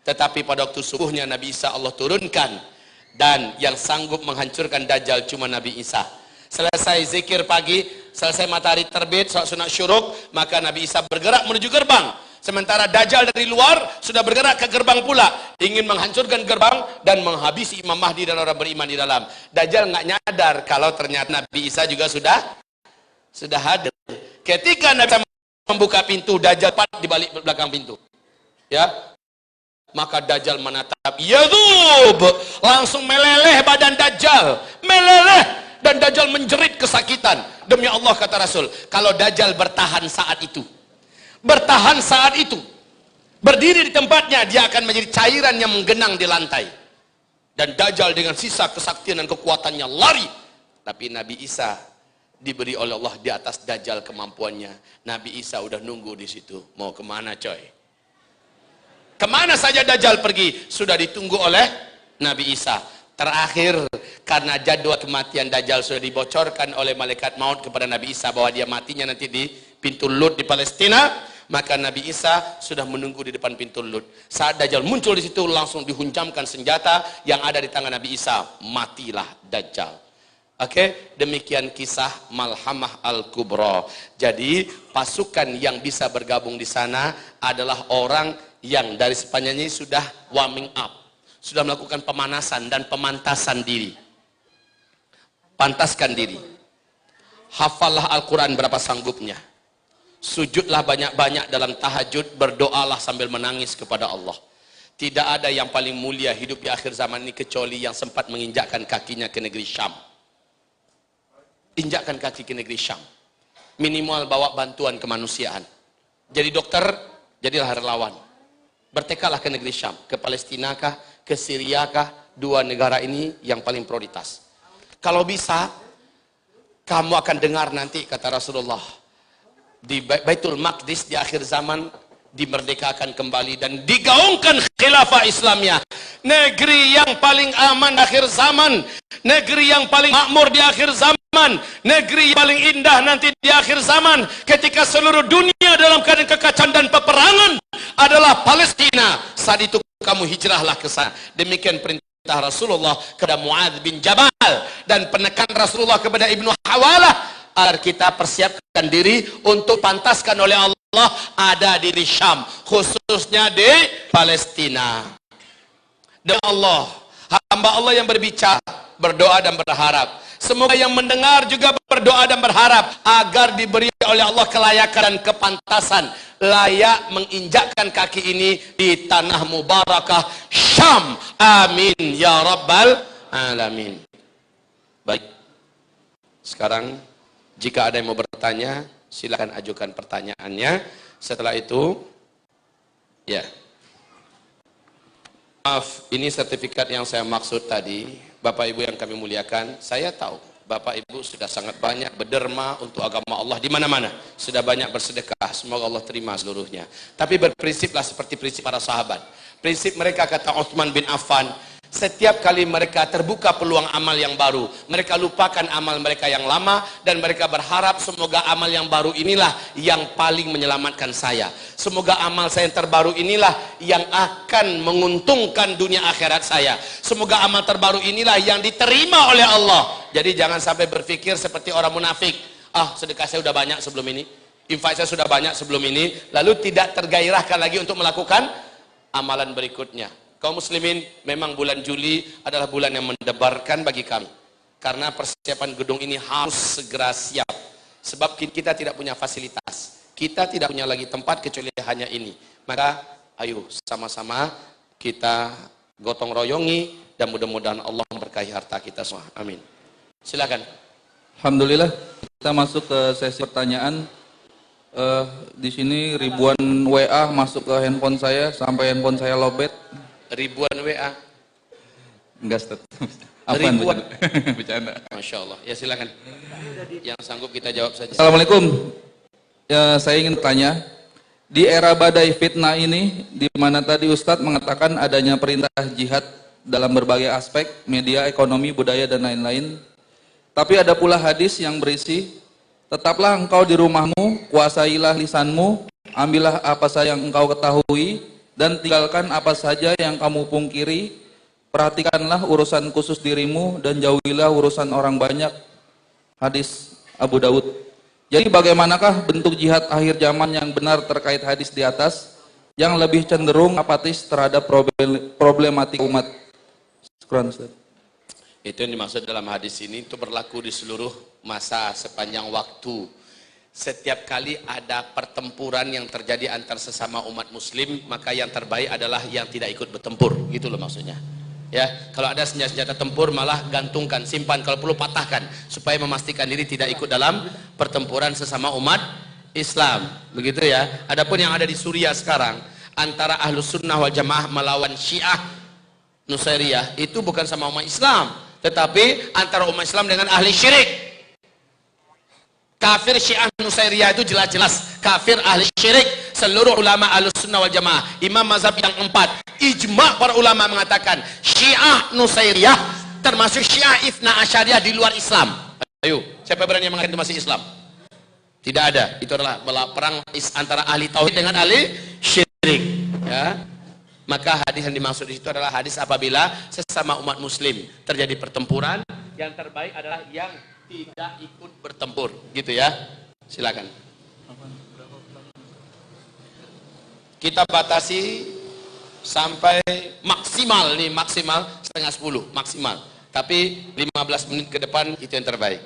Tetapi pada waktu subuhnya Nabi Isa Allah turunkan, dan yang sanggup menghancurkan Dajjal cuma Nabi Isa. Selesai zikir pagi, selesai matahari terbit, salat sunat syuruk, maka Nabi Isa bergerak menuju gerbang. Sementara Dajjal dari luar sudah bergerak ke gerbang pula, ingin menghancurkan gerbang dan menghabisi Imam Mahdi dan orang beriman di dalam. Dajjal nggak nyadar kalau ternyata Nabi Isa juga sudah hadir. Ketika Nabi Isa membuka pintu, Dajjal di balik belakang pintu. Ya. Maka Dajjal menatap, yadhub, langsung meleleh badan Dajjal, meleleh. Dan Dajjal menjerit kesakitan. Demi Allah, kata Rasul, kalau Dajjal bertahan saat itu, berdiri di tempatnya, dia akan menjadi cairan yang menggenang di lantai. Dan Dajjal dengan sisa kesaktian dan kekuatannya lari. Tapi Nabi Isa diberi oleh Allah di atas Dajjal kemampuannya. Nabi Isa udah nunggu di situ. Mau kemana coy? Kemana saja Dajjal pergi, sudah ditunggu oleh Nabi Isa. Terakhir, karena jadwal kematian Dajjal sudah dibocorkan oleh malaikat maut kepada Nabi Isa bahwa dia matinya nanti di pintu Lut di Palestina, maka Nabi Isa sudah menunggu di depan pintu Lut. Saat Dajjal muncul di situ, langsung dihunjamkan senjata yang ada di tangan Nabi Isa, matilah Dajjal. Oke, demikian kisah Malhamah Al-Kubra. Jadi pasukan yang bisa bergabung di sana adalah orang yang dari sepanjangnya sudah warming up, sudah melakukan pemanasan dan pemantasan diri. Pantaskan diri. Hafallah Al-Quran berapa sanggupnya. Sujudlah banyak-banyak dalam tahajud, berdoalah sambil menangis kepada Allah. Tidak ada yang paling mulia hidup di akhir zaman ini kecuali yang sempat menginjakkan kakinya ke negeri Syam. Injakkan kaki ke negeri Syam. Minimal bawa bantuan kemanusiaan. Jadi dokter, jadilah relawan. Bertekadlah ke negeri Syam, ke Palestina kah, ke Syria kah, dua negara ini yang paling prioritas. Kalau bisa, kamu akan dengar nanti kata Rasulullah, di Baitul Maqdis di akhir zaman dimerdekakan kembali dan digaungkan khilafah Islamiyah. Negeri yang paling aman akhir zaman, negeri yang paling makmur di akhir zaman, negeri yang paling indah nanti di akhir zaman, ketika seluruh dunia dalam keadaan kekacauan dan peperangan adalah Palestina. Saat itu kamu hijrahlah ke sana. Demikian perintah Rasulullah kepada Muadz bin Jabal dan penekan Rasulullah kepada Ibnu Hawalah agar kita persiapkan diri untuk pantaskan oleh Allah ada di Syam, khususnya di Palestina. Dan Allah, hamba Allah yang berbicara, berdoa dan berharap. Semoga yang mendengar juga berdoa dan berharap agar diberi oleh Allah kelayakan dan kepantasan layak menginjakkan kaki ini di tanah mubarakah Syam. Amin ya rabbal alamin. Baik. Sekarang jika ada yang mau bertanya, silakan ajukan pertanyaannya. Setelah itu, ya. Maaf, ini sertifikat yang saya maksud tadi, Bapak Ibu yang kami muliakan. Saya tahu Bapak Ibu sudah sangat banyak berderma untuk agama Allah di mana-mana. Sudah banyak bersedekah, semoga Allah terima seluruhnya. Tapi berprinsiplah seperti prinsip para sahabat. Prinsip mereka, kata Utsman bin Affan, Setiap kali mereka terbuka peluang amal yang baru, mereka lupakan amal mereka yang lama, dan mereka berharap semoga amal yang baru inilah yang paling menyelamatkan saya. Semoga amal saya yang terbaru inilah yang akan menguntungkan dunia akhirat saya. Semoga amal terbaru inilah yang diterima oleh Allah. Jadi jangan sampai berpikir seperti orang munafik. Ah, sedekah saya sudah banyak sebelum ini, infak saya sudah banyak sebelum ini, lalu tidak tergairahkan lagi untuk melakukan amalan berikutnya. Kaum muslimin, memang bulan Juli adalah bulan yang mendebarkan bagi kami. Karena persiapan gedung ini harus segera siap. Sebab kita tidak punya fasilitas. Kita tidak punya lagi tempat kecuali hanya ini. Maka ayo sama-sama kita gotong royongi dan mudah-mudahan Allah memberkahi harta kita semua. Amin. Silakan. Alhamdulillah, kita masuk ke sesi pertanyaan. Di sini ribuan WA masuk ke handphone saya sampai handphone saya lobet. Ribuan WA. Enggak, Ustaz. Ribuan. Bercanda. Masya Allah. Ya silakan. Yang sanggup kita jawab saja. Assalamualaikum. Ya, saya ingin tanya, di era badai fitnah ini, di mana tadi Ustadz mengatakan adanya perintah jihad dalam berbagai aspek, media, ekonomi, budaya, dan lain-lain. Tapi ada pula hadis yang berisi, tetaplah engkau di rumahmu, kuasailah lisanmu, ambillah apa saja yang engkau ketahui, dan tinggalkan apa saja yang kamu pungkiri. Perhatikanlah urusan khusus dirimu dan jauhilah urusan orang banyak. Hadis Abu Daud. Jadi bagaimanakah bentuk jihad akhir zaman yang benar terkait hadis di atas, yang lebih cenderung apatis terhadap problematik umat? Syukran, Ustaz. Itu yang dimaksud dalam hadis ini, itu berlaku di seluruh masa sepanjang waktu. Setiap kali ada pertempuran yang terjadi antar sesama umat muslim, maka yang terbaik adalah yang tidak ikut bertempur, gitu loh maksudnya. Ya, kalau ada senjata tempur malah gantungkan, simpan, kalau perlu patahkan, supaya memastikan diri tidak ikut dalam pertempuran sesama umat Islam, begitu ya. Adapun yang ada di Suriah sekarang, antara Ahlus Sunnah wal Jamaah melawan Syiah Nusairiyah, itu bukan sama umat Islam, tetapi antara umat Islam dengan ahli syirik. Kafir Syiah Nusairiyah itu jelas-jelas kafir ahli syirik. Seluruh ulama Ahlus Sunnah wal Jamaah, imam mazhab yang 4, ijma' para ulama mengatakan Syiah Nusairiyah termasuk Syiah Ithna Asyariyah di luar Islam. Ayo, siapa berani yang mengatakan itu masih Islam? Tidak ada. Itu adalah perang antara ahli tauhid dengan ahli syirik, ya. Maka hadis yang dimaksud di situ adalah hadis apabila sesama umat muslim terjadi pertempuran, yang terbaik adalah yang tidak ikut bertempur, gitu ya. Silakan. Kita batasi sampai maksimal nih, maksimal setengah 10 maksimal. Tapi 15 menit ke depan itu yang terbaik.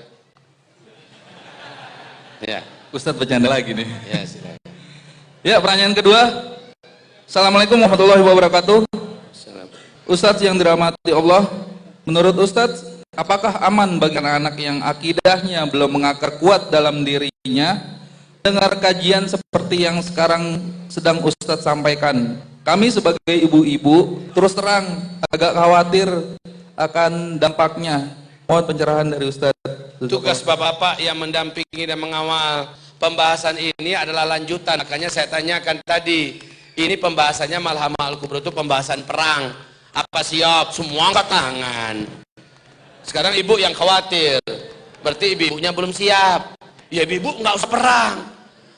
Ya. Ustadz bercanda lagi nih. Ya, silakan. Ya, pertanyaan kedua. Assalamualaikum warahmatullahi wabarakatuh. Ustadz yang dirahmati Allah, menurut Ustadz, apakah aman bagi anak-anak yang akidahnya belum mengakar kuat dalam dirinya dengar kajian seperti yang sekarang sedang Ustadz sampaikan? Kami sebagai ibu-ibu terus terang agak khawatir akan dampaknya. Mohon pencerahan dari Ustadz. Tugas bapak-bapak yang mendampingi dan mengawal pembahasan ini adalah lanjutan. Makanya saya tanyakan tadi, ini pembahasannya Malhamah Al-Kubra itu pembahasan perang. Apa siap? Semua angkat tangan. Sekarang ibu yang khawatir, berarti ibu-ibunya belum siap. Ya ibu nggak usah perang,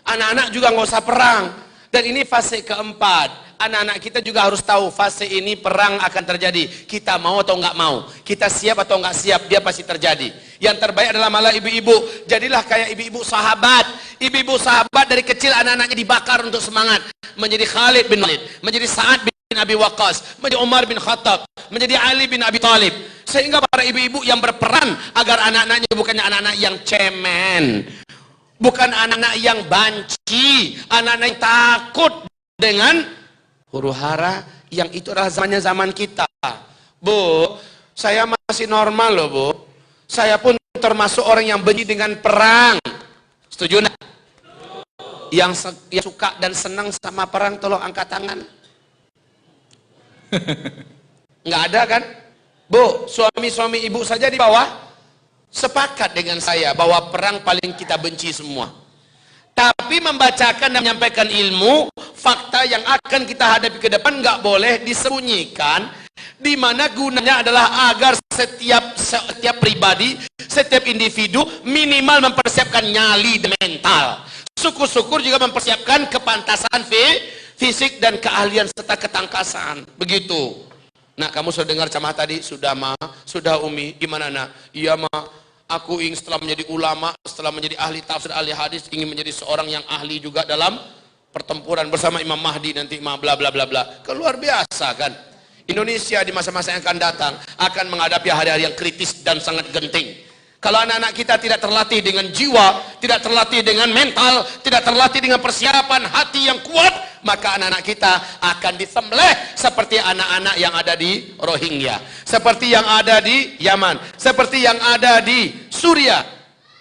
anak-anak juga nggak usah perang. Dan ini fase keempat. Anak-anak kita juga harus tahu fase ini perang akan terjadi. Kita mau atau nggak mau, kita siap atau nggak siap, dia pasti terjadi. Yang terbaik adalah malah ibu-ibu. Jadilah kayak ibu-ibu sahabat. Ibu-ibu sahabat dari kecil anak-anaknya dibakar untuk semangat. Menjadi Khalid bin Walid, menjadi Sa'ad bin Abi Waqqas, menjadi Umar bin Khattab, menjadi Ali bin Abi Thalib. Sehingga para ibu-ibu yang berperan agar anak-anaknya bukannya anak-anak yang cemen, bukan anak-anak yang banci, anak-anak yang takut dengan huru hara, yang itu adalah zamannya zaman kita. Bu, saya masih normal loh bu. Saya pun termasuk orang yang benci dengan perang. Setuju nak? Yang suka dan senang sama perang tolong angkat tangan. Nggak ada kan? Bu, suami-suami ibu saja di bawah sepakat dengan saya bahwa perang paling kita benci semua. Tapi membacakan dan menyampaikan ilmu, fakta yang akan kita hadapi ke depan nggak boleh disembunyikan di mana gunanya adalah agar setiap pribadi, setiap individu minimal mempersiapkan nyali dan mental. Syukur-syukur juga mempersiapkan kepantasan fisik dan keahlian serta ketangkasan. Begitu. Nah, kamu sudah dengar ceramah tadi? Sudah, Ma? Sudah, Umi? Gimana, Nak? Iya, Ma. Aku ingin setelah menjadi ulama, setelah menjadi ahli tafsir, ahli hadis, ingin menjadi seorang yang ahli juga dalam pertempuran bersama Imam Mahdi nanti, bla bla bla bla. Luar biasa kan? Indonesia di masa-masa yang akan datang akan menghadapi hari-hari yang kritis dan sangat genting. Kalau anak-anak kita tidak terlatih dengan jiwa, tidak terlatih dengan mental, tidak terlatih dengan persiapan hati yang kuat, maka anak-anak kita akan disembelih seperti anak-anak yang ada di Rohingya, seperti yang ada di Yaman, seperti yang ada di Suriah.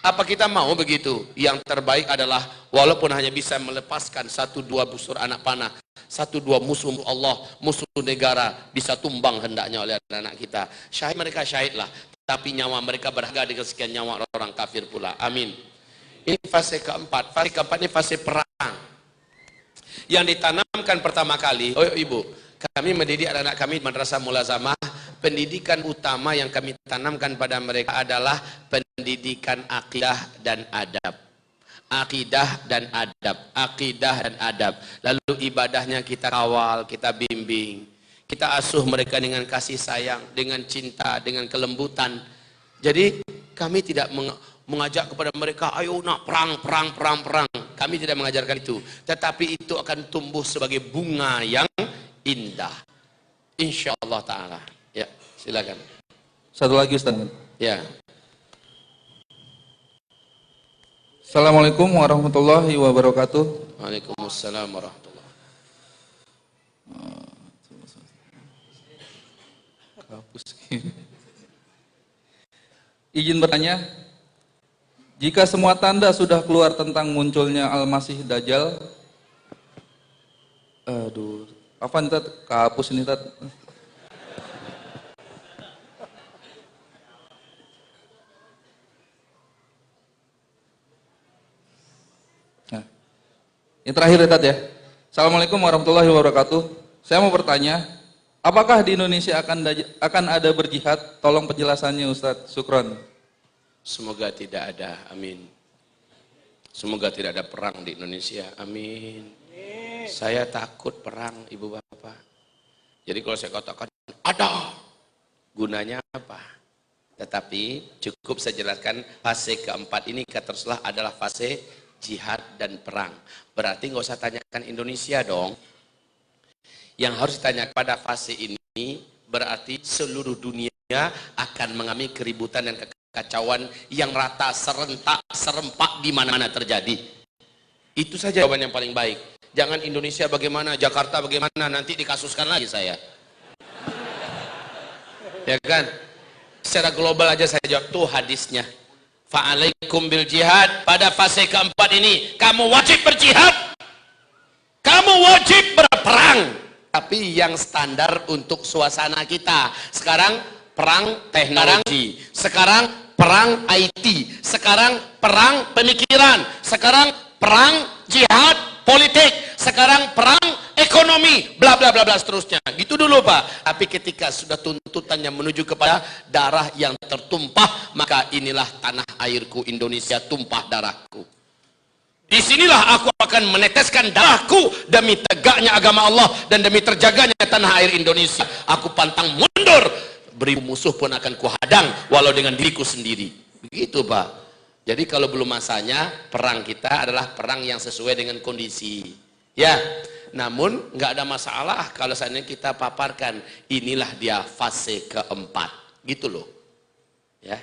Apa kita mau begitu? Yang terbaik adalah walaupun hanya bisa melepaskan 1-2 busur anak panah, 1-2 musuh Allah, musuh negara bisa tumbang hendaknya oleh anak-anak kita. Syahid mereka syahidlah, tapi nyawa mereka berharga dengan sekian nyawa orang kafir pula. Amin. Ini fase keempat. Fase keempat ini fase perang. Yang ditanamkan pertama kali, oh ibu, kami mendidik anak-anak kami di Madrasah Mulazamah. Pendidikan utama yang kami tanamkan pada mereka adalah pendidikan akidah dan adab. Akidah dan adab, akidah dan adab. Lalu ibadahnya kita kawal, kita bimbing. Kita asuh mereka dengan kasih sayang, dengan cinta, dengan kelembutan. Jadi kami tidak mengajak kepada mereka, ayo nak perang. Kami tidak mengajarkan itu. Tetapi itu akan tumbuh sebagai bunga yang indah. Insya Allah Ta'ala. Ya, silakan. Satu lagi Ustaz. Ya. Assalamualaikum warahmatullahi wabarakatuh. Waalaikumsalam warahmatullahi. Izin bertanya, jika semua tanda sudah keluar tentang munculnya Al-Masih Dajjal, apa nih Tat? Kehapus ini Tat. Nah, yang terakhir ya Tat ya. Assalamualaikum warahmatullahi wabarakatuh. Saya mau bertanya, apakah di Indonesia akan ada berjihad? Tolong penjelasannya Ustadz. Syukron. Semoga tidak ada, amin. Semoga tidak ada perang di Indonesia, amin. Saya takut perang, ibu bapak. Jadi kalau saya katakan ada, gunanya apa? Tetapi cukup saya jelaskan fase keempat ini kata Rasulullah adalah fase jihad dan perang. Berarti nggak usah tanyakan Indonesia dong. Yang harus ditanya pada fase ini berarti seluruh dunia akan mengalami keributan dan kekacauan yang rata, serentak, serempak di mana-mana terjadi. Itu saja jawaban yang paling baik. Jangan Indonesia bagaimana, Jakarta bagaimana, nanti dikasuskan lagi saya. Ya kan? Secara global aja saya jawab tuh hadisnya. Fa'alaikum bil jihad. Pada fase keempat ini kamu wajib berjihad, kamu wajib berperang. Tapi yang standar untuk suasana kita sekarang perang teknologi, sekarang perang IT, sekarang perang pemikiran, sekarang perang jihad politik, sekarang perang ekonomi, bla bla bla bla seterusnya. Gitu dulu Pak. Tapi ketika sudah tuntutannya menuju kepada darah yang tertumpah, maka inilah tanah airku Indonesia, tumpah darahku. Disinilah aku akan meneteskan darahku demi tegaknya agama Allah dan demi terjaganya tanah air Indonesia. Aku pantang mundur, beribu musuh pun akan kuhadang walau dengan diriku sendiri. Begitu Pak. Jadi kalau belum masanya, perang kita adalah perang yang sesuai dengan kondisi. Ya, namun nggak ada masalah kalau seandainya kita paparkan inilah dia fase keempat, gitu loh. Ya.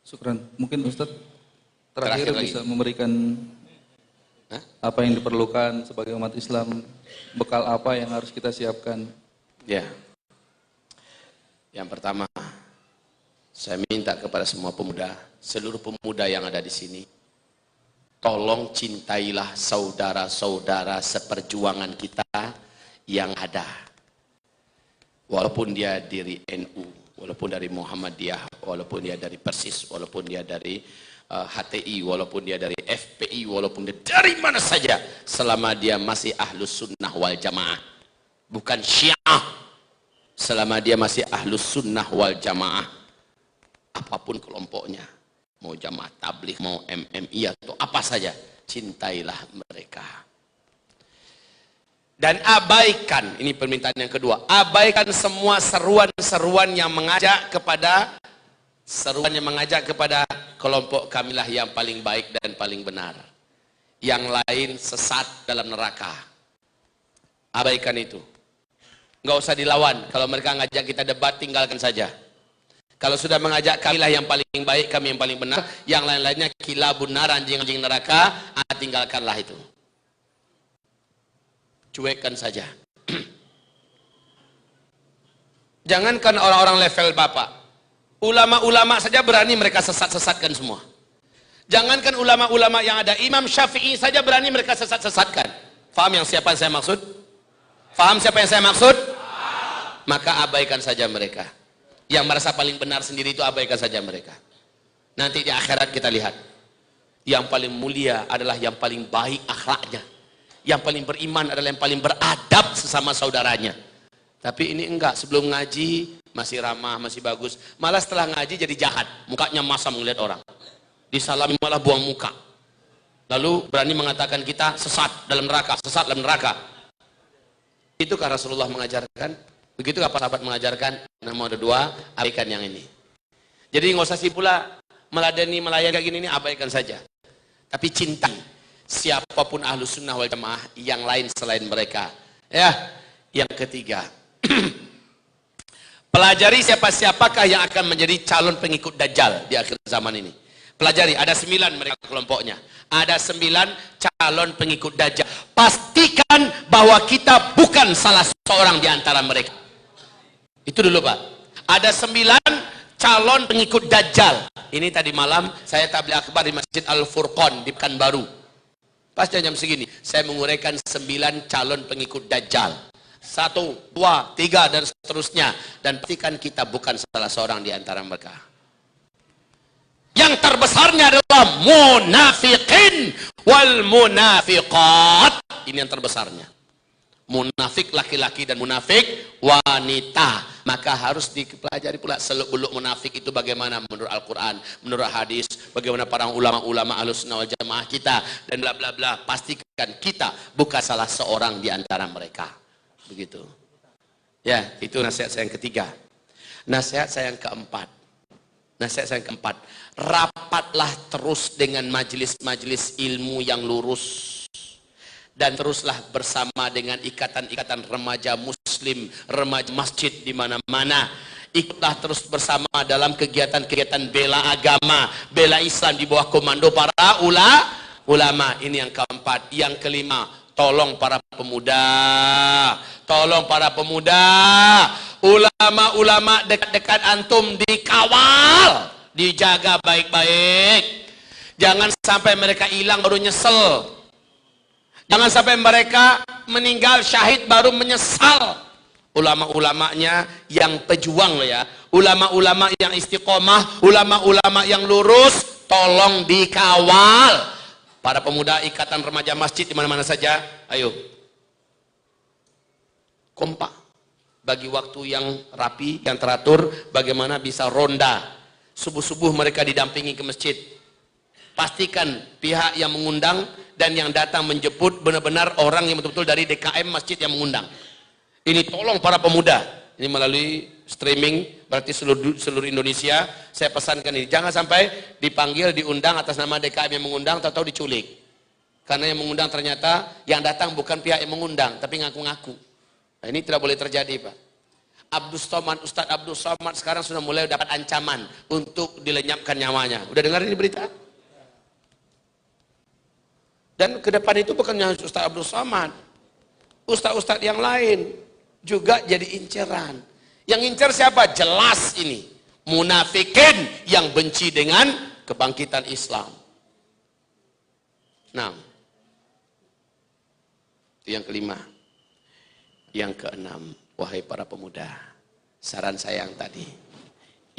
Syukran. Mungkin Ustadz terakhir bisa memberikan apa yang diperlukan sebagai umat Islam, bekal apa yang harus kita siapkan. Ya. Yang pertama, saya minta kepada semua pemuda, seluruh pemuda yang ada di sini, tolong cintailah saudara-saudara seperjuangan kita yang ada. Walaupun dia dari NU, walaupun dari Muhammadiyah, walaupun dia dari Persis, walaupun dia dari HTI, walaupun dia dari FPI, walaupun dia dari mana saja, selama dia masih ahlus sunnah wal jamaah, bukan syiah. selama dia masih ahlus sunnah wal jamaah, apapun kelompoknya, mau jamaah tabligh, mau MMI atau apa saja, cintailah mereka. Dan abaikan, ini permintaan yang kedua, abaikan semua seruan-seruan yang mengajak kepada kelompok kamilah yang paling baik dan paling benar. Yang lain sesat dalam neraka. Abaikan itu. Nggak usah dilawan. Kalau mereka ngajak kita debat, tinggalkan saja. Kalau sudah mengajak kamilah yang paling baik, kami yang paling benar, yang lain-lainnya kilabun nar, anjing-anjing neraka, tinggalkanlah itu. Cuekkan saja. Jangankan orang-orang level bapak, ulama-ulama saja berani mereka sesat-sesatkan semua. Jangankan ulama-ulama yang ada, Imam Syafi'i saja berani mereka sesat-sesatkan. Faham yang siapa yang saya maksud? Faham siapa yang saya maksud? Maka abaikan saja mereka. Yang merasa paling benar sendiri itu abaikan saja mereka. Nanti di akhirat kita lihat. Yang paling mulia adalah yang paling baik akhlaknya. Yang paling beriman adalah yang paling beradab sesama saudaranya. Tapi ini enggak, sebelum ngaji masih ramah, masih bagus. Malah setelah ngaji jadi jahat, mukanya masam melihat orang. Disalami malah buang muka. Lalu berani mengatakan kita sesat dalam neraka, sesat dalam neraka. Itukah Rasulullah mengajarkan? Begitukah para sahabat mengajarkan? Nomor dua, abaikan yang ini. Jadi nggak usah sih pula meladeni, melayani kayak gini, ini abaikan saja. Tapi cintai siapapun ahlus sunnah wal jamaah yang lain selain mereka. Ya, yang ketiga, pelajari siapa-siapakah yang akan menjadi calon pengikut Dajjal di akhir zaman ini. Pelajari, ada 9 mereka kelompoknya. Ada 9 calon pengikut Dajjal. Pastikan bahwa kita bukan salah seorang di antara mereka. Itu dulu Pak. Ada 9 calon pengikut Dajjal. Ini tadi malam saya tabligh akbar di Masjid Al-Furqan di Pekanbaru. Pas jam segini, saya menguraikan 9 calon pengikut Dajjal. 1, 2, 3 dan seterusnya. Dan pastikan kita bukan salah seorang di antara mereka. Yang terbesarnya adalah munafiqin wal munafiqat. Ini yang terbesarnya. Munafik laki-laki dan munafik wanita. Maka harus dipelajari pula seluk-beluk munafik itu bagaimana menurut Al-Quran, menurut hadis, bagaimana para ulama-ulama ahlus sunnah wal jamaah kita, dan bla bla bla. Pastikan kita bukan salah seorang di antara mereka. Begitu. Ya, itu nasihat saya yang ketiga. Nasihat saya yang keempat. Nasihat saya yang keempat. Rapatlah terus dengan majelis-majelis ilmu yang lurus. Dan teruslah bersama dengan ikatan-ikatan remaja muslim, remaja masjid di mana-mana. Ikutlah terus bersama dalam kegiatan-kegiatan bela agama, bela Islam di bawah komando para ulama. Ini yang keempat. Yang kelima, tolong para pemuda. Tolong para pemuda. Ulama-ulama dekat-dekat antum dikawal, dijaga baik-baik. Jangan sampai mereka hilang baru nyesel. Jangan sampai mereka meninggal syahid baru menyesal. Ulama-ulamanya yang pejuang loh ya. Ulama-ulama yang istiqomah, ulama-ulama yang lurus, tolong dikawal. Para pemuda ikatan remaja masjid di mana-mana saja, ayo. Kompak. Bagi waktu yang rapi, yang teratur, bagaimana bisa ronda. Subuh-subuh mereka didampingi ke masjid. Pastikan pihak yang mengundang dan yang datang menjemput benar-benar orang yang betul-betul dari DKM masjid yang mengundang. Ini tolong para pemuda. Ini melalui streaming, berarti seluruh Indonesia. Saya pesankan ini, jangan sampai dipanggil, diundang atas nama DKM yang mengundang, tahu-tahu diculik. Karena yang mengundang ternyata yang datang bukan pihak yang mengundang, tapi ngaku-ngaku. Nah, ini tidak boleh terjadi Pak. Ustadz Abdul Somad sekarang sudah mulai dapat ancaman untuk dilenyapkan nyawanya. Udah dengar ini berita? Dan ke depan itu bukan hanya Ustadz Abdul Somad, ustadz-ustadz yang lain juga jadi inceran. Yang incer siapa? Jelas ini munafikin yang benci dengan kebangkitan Islam. Nah, itu yang kelima. Yang keenam, wahai para pemuda, saran saya yang tadi,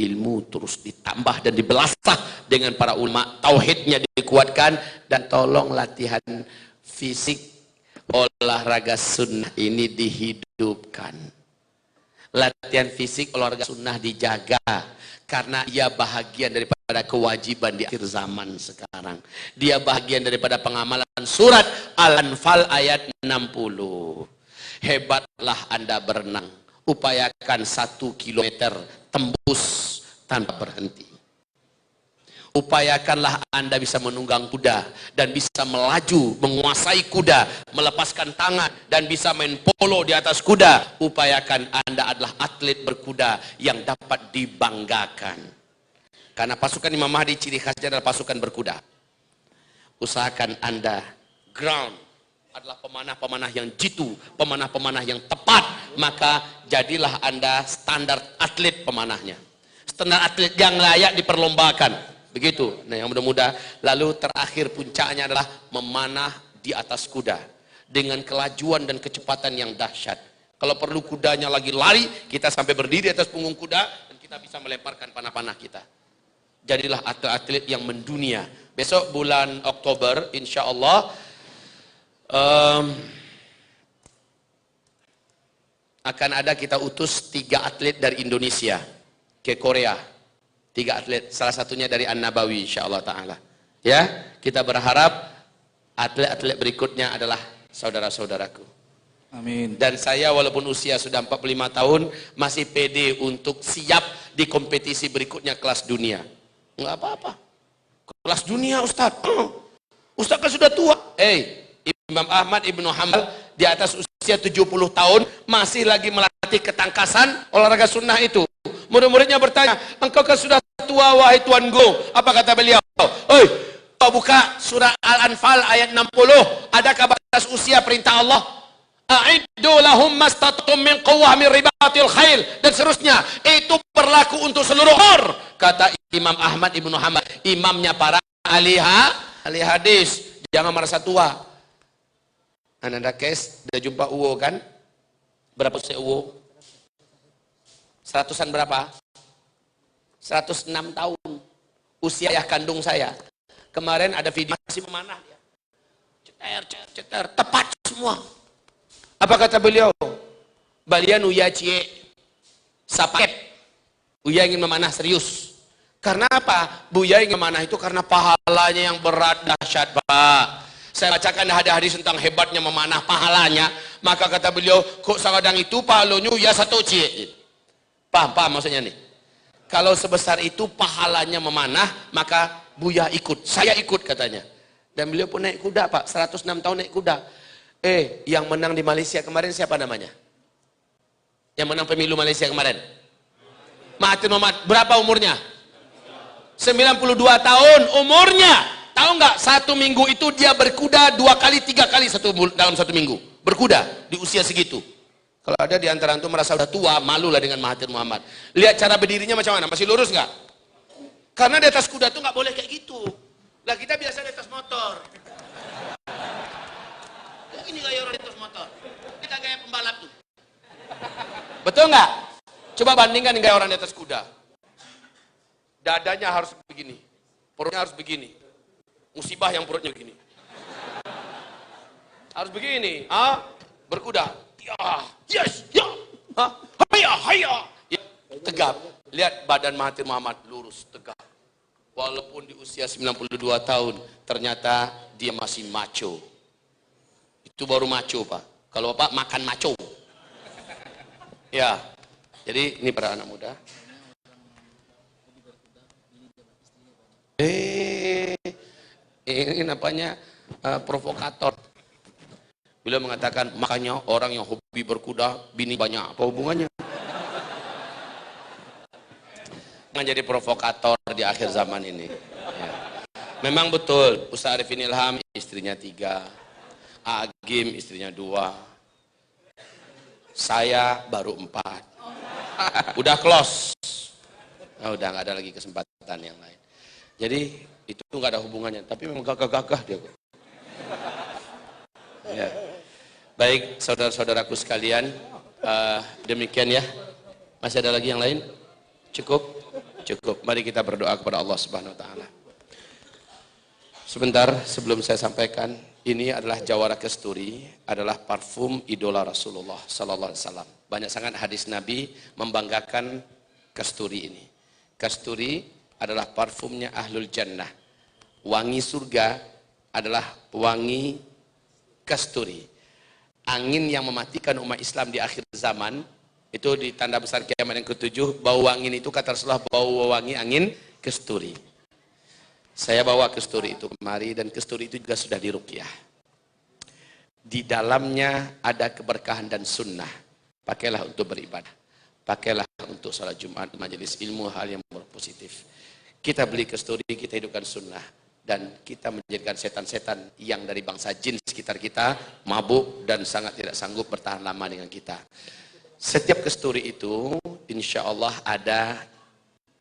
ilmu terus ditambah dan dibelasah dengan para ulama, tauhidnya dikuatkan, dan tolong latihan fisik, olahraga sunnah ini dihidupkan. Latihan fisik, olahraga sunnah dijaga. Karena ia bahagian daripada kewajiban di akhir zaman sekarang. Dia bahagian daripada pengamalan surat Al-Anfal ayat 60. Hebatlah Anda berenang. Upayakan 1 kilometer tembus tanpa berhenti. Upayakanlah Anda bisa menunggang kuda dan bisa melaju, menguasai kuda, melepaskan tangan dan bisa main polo di atas kuda. Upayakan Anda adalah atlet berkuda yang dapat dibanggakan. Karena pasukan Imam Mahdi ciri khasnya adalah pasukan berkuda. Usahakan Anda ground adalah pemanah-pemanah yang jitu, pemanah-pemanah yang tepat, maka jadilah Anda standar atlet pemanahnya. Standar atlet yang layak diperlombakan. Begitu. Nah, yang mudah-mudah. Lalu terakhir puncaknya adalah memanah di atas kuda dengan kelajuan dan kecepatan yang dahsyat. Kalau perlu kudanya lagi lari, kita sampai berdiri atas punggung kuda dan kita bisa melemparkan panah-panah kita. Jadilah atlet-atlet yang mendunia. Besok bulan Oktober, insya Allah akan ada kita utus 3 atlet dari Indonesia ke Korea. 3 atlet, salah satunya dari An-Nabawi insyaallah ta'ala. Ya, kita berharap atlet-atlet berikutnya adalah saudara-saudaraku. Amin. Dan saya walaupun usia sudah 45 tahun, masih pede untuk siap di kompetisi berikutnya kelas dunia. Enggak apa-apa. Kelas dunia Ustaz. Ustaz kan sudah tua. Imam Ahmad Ibnu Hanbal di atas usia 70 tahun masih lagi melatih ketangkasan olahraga sunnah itu. Murid-muridnya bertanya, engkau kan sudah tua wahai tuanku. Apa kata beliau? Kau buka surah Al-Anfal ayat 60. Adakah batas usia perintah Allah? A'iddu lahum mastata'tum min quwwah min ribatil khail, dan seterusnya. Itu berlaku untuk seluruh umur, kata Imam Ahmad Ibnu Hanbal, imamnya para ahli hadis. Jangan merasa tua. Anda kes, udah jumpa Uwo kan? Berapa usia Uwo? 100-an berapa? 106 tahun. Usia ayah kandung saya. Kemarin ada video masih memanah dia. Ceter, tepat semua. Apa kata beliau? Balian uya cie sapet. Uya ingin memanah serius. Karena apa? Buya ingin memanah itu karena pahalanya yang berat dahsyat, Pak. Saya bacakan hadis-hadis tentang hebatnya memanah pahalanya. Maka kata beliau, kok sagadang itu pahalanya ya 1 cie. Paham maksudnya nih? Kalau sebesar itu pahalanya memanah, maka Buya ikut, saya ikut katanya. Dan beliau pun naik kuda, Pak, 106 tahun naik kuda. Yang menang di Malaysia kemarin siapa namanya? Yang menang pemilu Malaysia kemarin? Mahathir Muhammad. Berapa umurnya? 92 tahun umurnya. Tahu nggak? 1 minggu itu dia berkuda 2 kali 3 kali dalam 1 minggu. Berkuda di usia segitu. Kalau ada di antara antum merasa sudah tua, malulah dengan Mahathir Muhammad. Lihat cara berdirinya macam mana? Masih lurus nggak? Karena di atas kuda tuh nggak boleh kayak gitu. Lah kita biasa di atas motor. Ini gaya orang di atas motor. Kita gaya pembalap tuh. Betul nggak? Coba bandingkan gaya orang di atas kuda. Dadanya harus begini, perutnya harus begini. Musibah yang perutnya begini. Harus begini, berkuda. Yes, ya, haya, ya, tegap. Lihat badan Mahathir Muhammad lurus, tegap. Walaupun di usia 92 tahun, ternyata dia masih maco. Itu baru maco, Pak. Kalau Bapak makan maco. Ya, jadi ini para anak muda. Ini namanya provokator. Beliau mengatakan, makanya orang yang hobi berkuda, bini banyak. Apa hubungannya? Jangan jadi provokator di akhir zaman ini. Ya. Memang betul, Ustaz Arifin Ilham istrinya 3, Agim istrinya 2, saya baru 4. Udah close. Udah nggak ada lagi kesempatan yang lain. Jadi itu nggak ada hubungannya. Tapi memang gagah-gagah dia. Ya. Baik, saudara-saudaraku sekalian, demikian ya. Masih ada lagi yang lain? Cukup? Cukup. Mari kita berdoa kepada Allah Subhanahu wa taala. Sebentar sebelum saya sampaikan, ini adalah Jawara Kasturi, adalah parfum idola Rasulullah sallallahu alaihi wasallam. Banyak sangat hadis Nabi membanggakan kasturi ini. Kasturi adalah parfumnya ahlul jannah. Wangi surga adalah wangi kasturi. Angin yang mematikan umat Islam di akhir zaman, itu di tanda besar kiamat yang ketujuh, bau angin itu kata Rasulullah bau wangi angin kasturi. Saya bawa kasturi itu kemari, dan kasturi itu juga sudah diruqyah. Di dalamnya ada keberkahan dan sunnah. Pakailah untuk beribadah. Pakailah untuk salat Jumat, majelis ilmu, hal yang positif. Kita beli kasturi, kita hidupkan sunnah. Dan kita menjadikan setan-setan yang dari bangsa jin sekitar kita mabuk dan sangat tidak sanggup bertahan lama dengan kita. Setiap kasturi itu insya Allah ada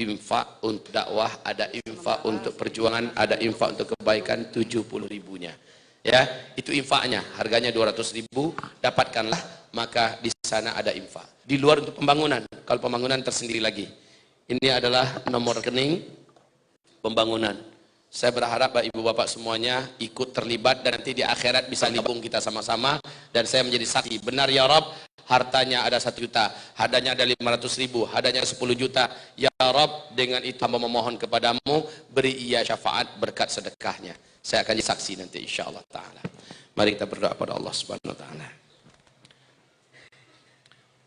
infak untuk dakwah, ada infak untuk perjuangan, ada infak untuk kebaikan 70 ribunya. Ya, itu infaknya, harganya 200 ribu, dapatkanlah, maka di sana ada infak. Di luar untuk pembangunan, kalau pembangunan tersendiri lagi. Ini adalah nomor rekening pembangunan. Saya berharap Ibu Bapak semuanya ikut terlibat, dan nanti di akhirat bisa libung kita sama-sama, dan saya menjadi saksi. Benar ya Rabb, hartanya ada 1 juta, hadanya ada 500 ribu, hadanya 10 juta. Ya Rabb, dengan itu hamba memohon kepadamu, beri ia syafaat berkat sedekahnya. Saya akan jadi saksi nanti insyaAllah ta'ala. Mari kita berdoa pada Allah subhanahu wa ta'ala.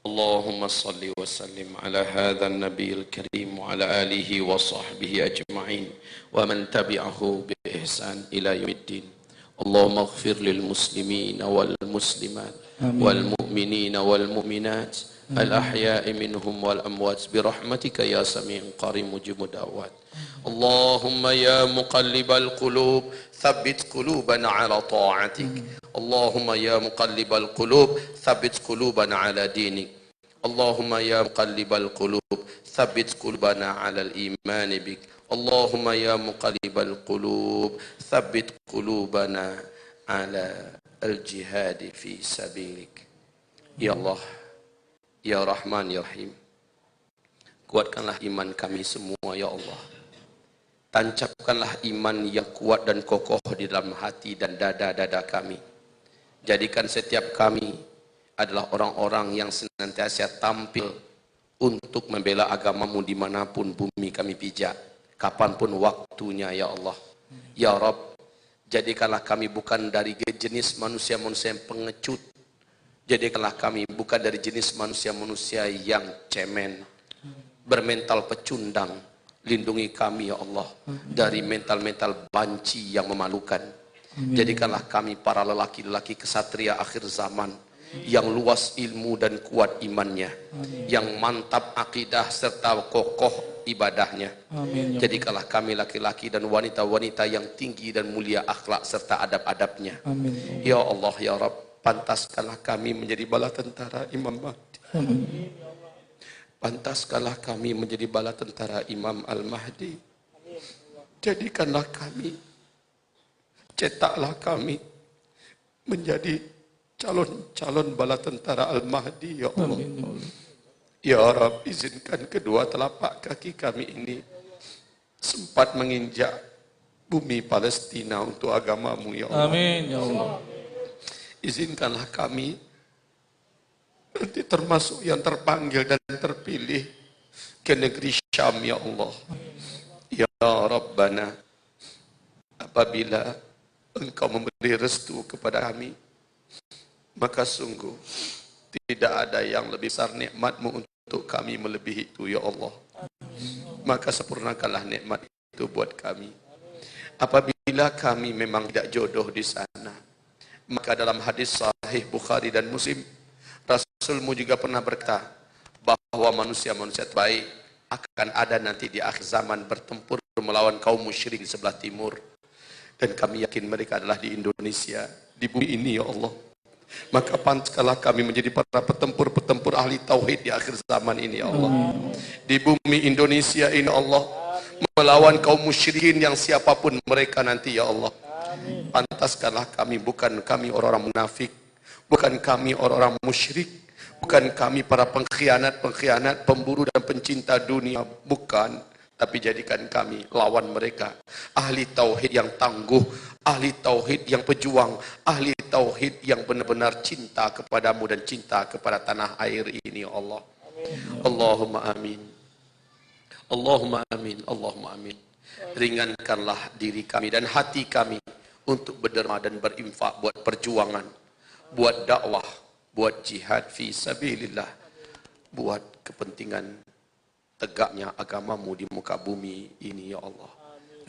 Allahumma salli wa sallim ala hadha an-nabiyil karim wa ala alihi wa sahbihi ajma'in wa man tabi'ahu bi ihsan ila yaumiddin. Allahumma ighfir lil muslimin wal muslimat wal mu'minin wal mu'minat al-ahya'i minhum wal amwat bi rahmatika ya sami'un qarib mujibud da'wat. Allahumma ya muqallibal qulub thabbit qulubana ala ta'atik. Allahumma ya muqallibal qulub thabbit qulubana ala dinik. Allahumma ya muqallibal qulub thabbit qulubana ala al-iman bik. Allahumma ya muqallibal qulub thabbit qulubana ala al-jihad fi sabilik. Ya Allah, ya Rahman, ya Rahim, kuatkanlah iman kami semua ya Allah. Tancapkanlah iman yang kuat dan kokoh di dalam hati dan dada-dada kami. Jadikan setiap kami adalah orang-orang yang senantiasa tampil untuk membela agamamu dimanapun bumi kami pijak, kapanpun waktunya ya Allah. Ya Rabb, jadikanlah kami bukan dari jenis manusia-manusia yang pengecut. Jadikanlah kami bukan dari jenis manusia-manusia yang cemen, bermental pecundang. Lindungi kami ya Allah dari mental-mental banci yang memalukan. Jadikanlah kami para lelaki-lelaki kesatria akhir zaman yang luas ilmu dan kuat imannya, yang mantap akidah serta kokoh ibadahnya. Jadikanlah kami laki-laki dan wanita-wanita yang tinggi dan mulia akhlak serta adab-adabnya. Ya Allah ya Rabb, pantaskanlah kami menjadi bala tentara Imam Mahdi. Pantaskanlah kami menjadi bala tentara Imam Al-Mahdi. Jadikanlah kami, cetaklah kami menjadi calon-calon bala tentara Al-Mahdi ya Allah. Ya Rabb, izinkan kedua telapak kaki kami ini sempat menginjak bumi Palestina untuk agamamu ya Allah. Amin ya Allah. Izinkanlah kami nanti termasuk yang terpanggil dan terpilih ke negeri Syam ya Allah. Ya Rabbana, apabila Engkau memberi restu kepada kami, maka sungguh tidak ada yang lebih besar nikmat-Mu untuk kami melebihi itu ya Allah. Maka sempurnakanlah nikmat itu buat kami. Apabila kami memang tidak jodoh di sana, maka dalam hadis sahih Bukhari dan Muslim, Rasulmu juga pernah berkata bahwa manusia-manusia terbaik akan ada nanti di akhir zaman bertempur melawan kaum musyrik di sebelah timur. Dan kami yakin mereka adalah di Indonesia, di bumi ini ya Allah. Maka pantaskanlah kami menjadi para petempur-petempur ahli tauhid di akhir zaman ini ya Allah. Di bumi Indonesia ini Allah, melawan kaum musyrikin yang siapapun mereka nanti ya Allah. Pantaskanlah kami, bukan kami orang-orang munafik, bukan kami orang-orang musyrik, bukan kami para pengkhianat-pengkhianat, pemburu dan pencinta dunia, bukan. tapi jadikan kami lawan mereka. Ahli tauhid yang tangguh, ahli tauhid yang pejuang, ahli tauhid yang benar-benar cinta kepadamu dan cinta kepada tanah air ini, ya Allah. Allahumma amin. Allahumma amin. Allahumma amin. Ringankanlah diri kami dan hati kami untuk berderma dan berinfak buat perjuangan, buat dakwah, buat jihad fi sabilillah, buat kepentingan tegaknya agamamu di muka bumi ini, ya Allah.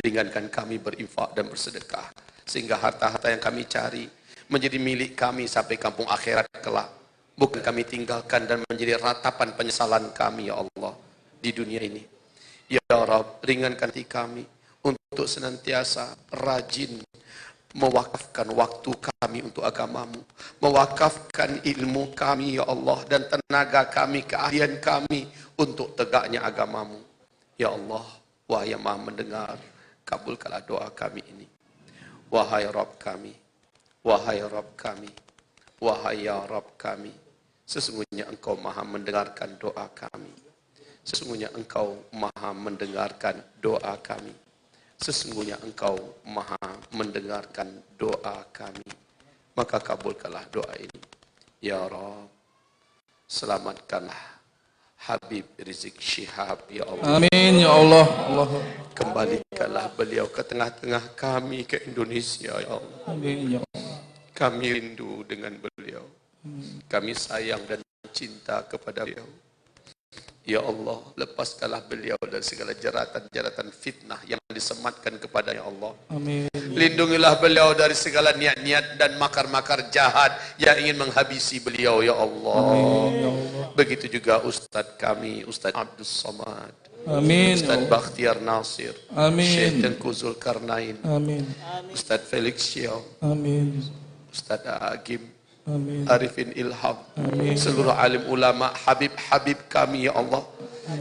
Ringankan kami berinfak dan bersedekah, sehingga harta-harta yang kami cari menjadi milik kami sampai kampung akhirat kelak. Bukan kami tinggalkan dan menjadi ratapan penyesalan kami, ya Allah, di dunia ini. Ya Rabb, ringankan hati kami untuk senantiasa rajin mewakafkan waktu kami untuk agamamu, mewakafkan ilmu kami, ya Allah, dan tenaga kami, keahlian kami untuk tegaknya agamamu. Ya Allah, wahai yang maha mendengar, kabulkanlah doa kami ini. Wahai Rabb kami, wahai Rabb kami, wahai ya Rabb kami, sesungguhnya Engkau maha mendengarkan doa kami. Sesungguhnya Engkau maha mendengarkan doa kami. Sesungguhnya Engkau maha mendengarkan doa kami. Maka kabulkanlah doa ini. Ya Rabb, selamatkanlah Habib Rizik Syihab, ya Allah. Amin ya Allah. Kembalikanlah beliau ke tengah-tengah kami, ke Indonesia, ya Allah. Amin ya Allah. Kami rindu dengan beliau. Kami sayang dan cinta kepada beliau. Ya Allah, lepaskanlah beliau dari segala jeratan-jeratan fitnah yang disematkan kepadanya, Allah. Amin. Lindungilah beliau dari segala niat-niat dan makar-makar jahat yang ingin menghabisi beliau, ya Allah. Amin, ya Allah. Begitu juga Ustadz kami, Ustadz Abdus Somad. Amin. Ustadz Bakhtiar Nasir. Amin. Syekh Tengku Zulkarnain. Amin. Ustadz Felix Xiao. Amin. Ustadz Agim. Amin. Arifin Ilham. Amin. Seluruh alim ulama, habib-habib kami, ya Allah,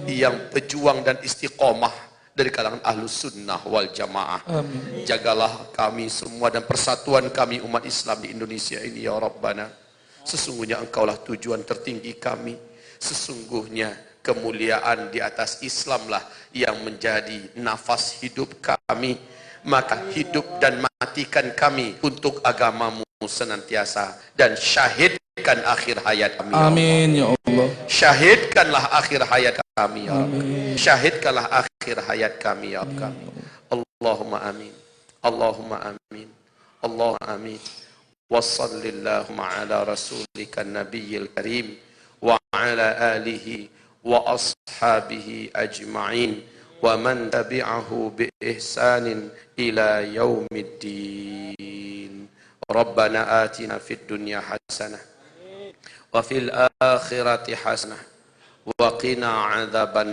yang pejuang dan istiqomah dari kalangan ahlus sunnah wal jamaah. Amin. Jagalah kami semua dan persatuan kami umat Islam di Indonesia ini, ya Rabbana. Sesungguhnya Engkaulah tujuan tertinggi kami. Sesungguhnya kemuliaan di atas Islamlah yang menjadi nafas hidup kami. Maka hidup dan matikan kami untuk agamamu senantiasa, dan syahidkan akhir hayat kami, Amin ya Allah. Syahidkanlah akhir hayat kami, ya Allah. Amin. Syahidkanlah akhir hayat kami, ya Allah. Allahumma amin. Allahumma amin. Allahumma amin. Wa sallallahu ala rasulika nabiyil karim wa ala alihi wa ashabihi ajma'in wa man tabi'ahu bi ihsanin ila yaumiddin. Rabbana atina fid dunya hasanah wa fil akhirati hasanah wa qina adzaban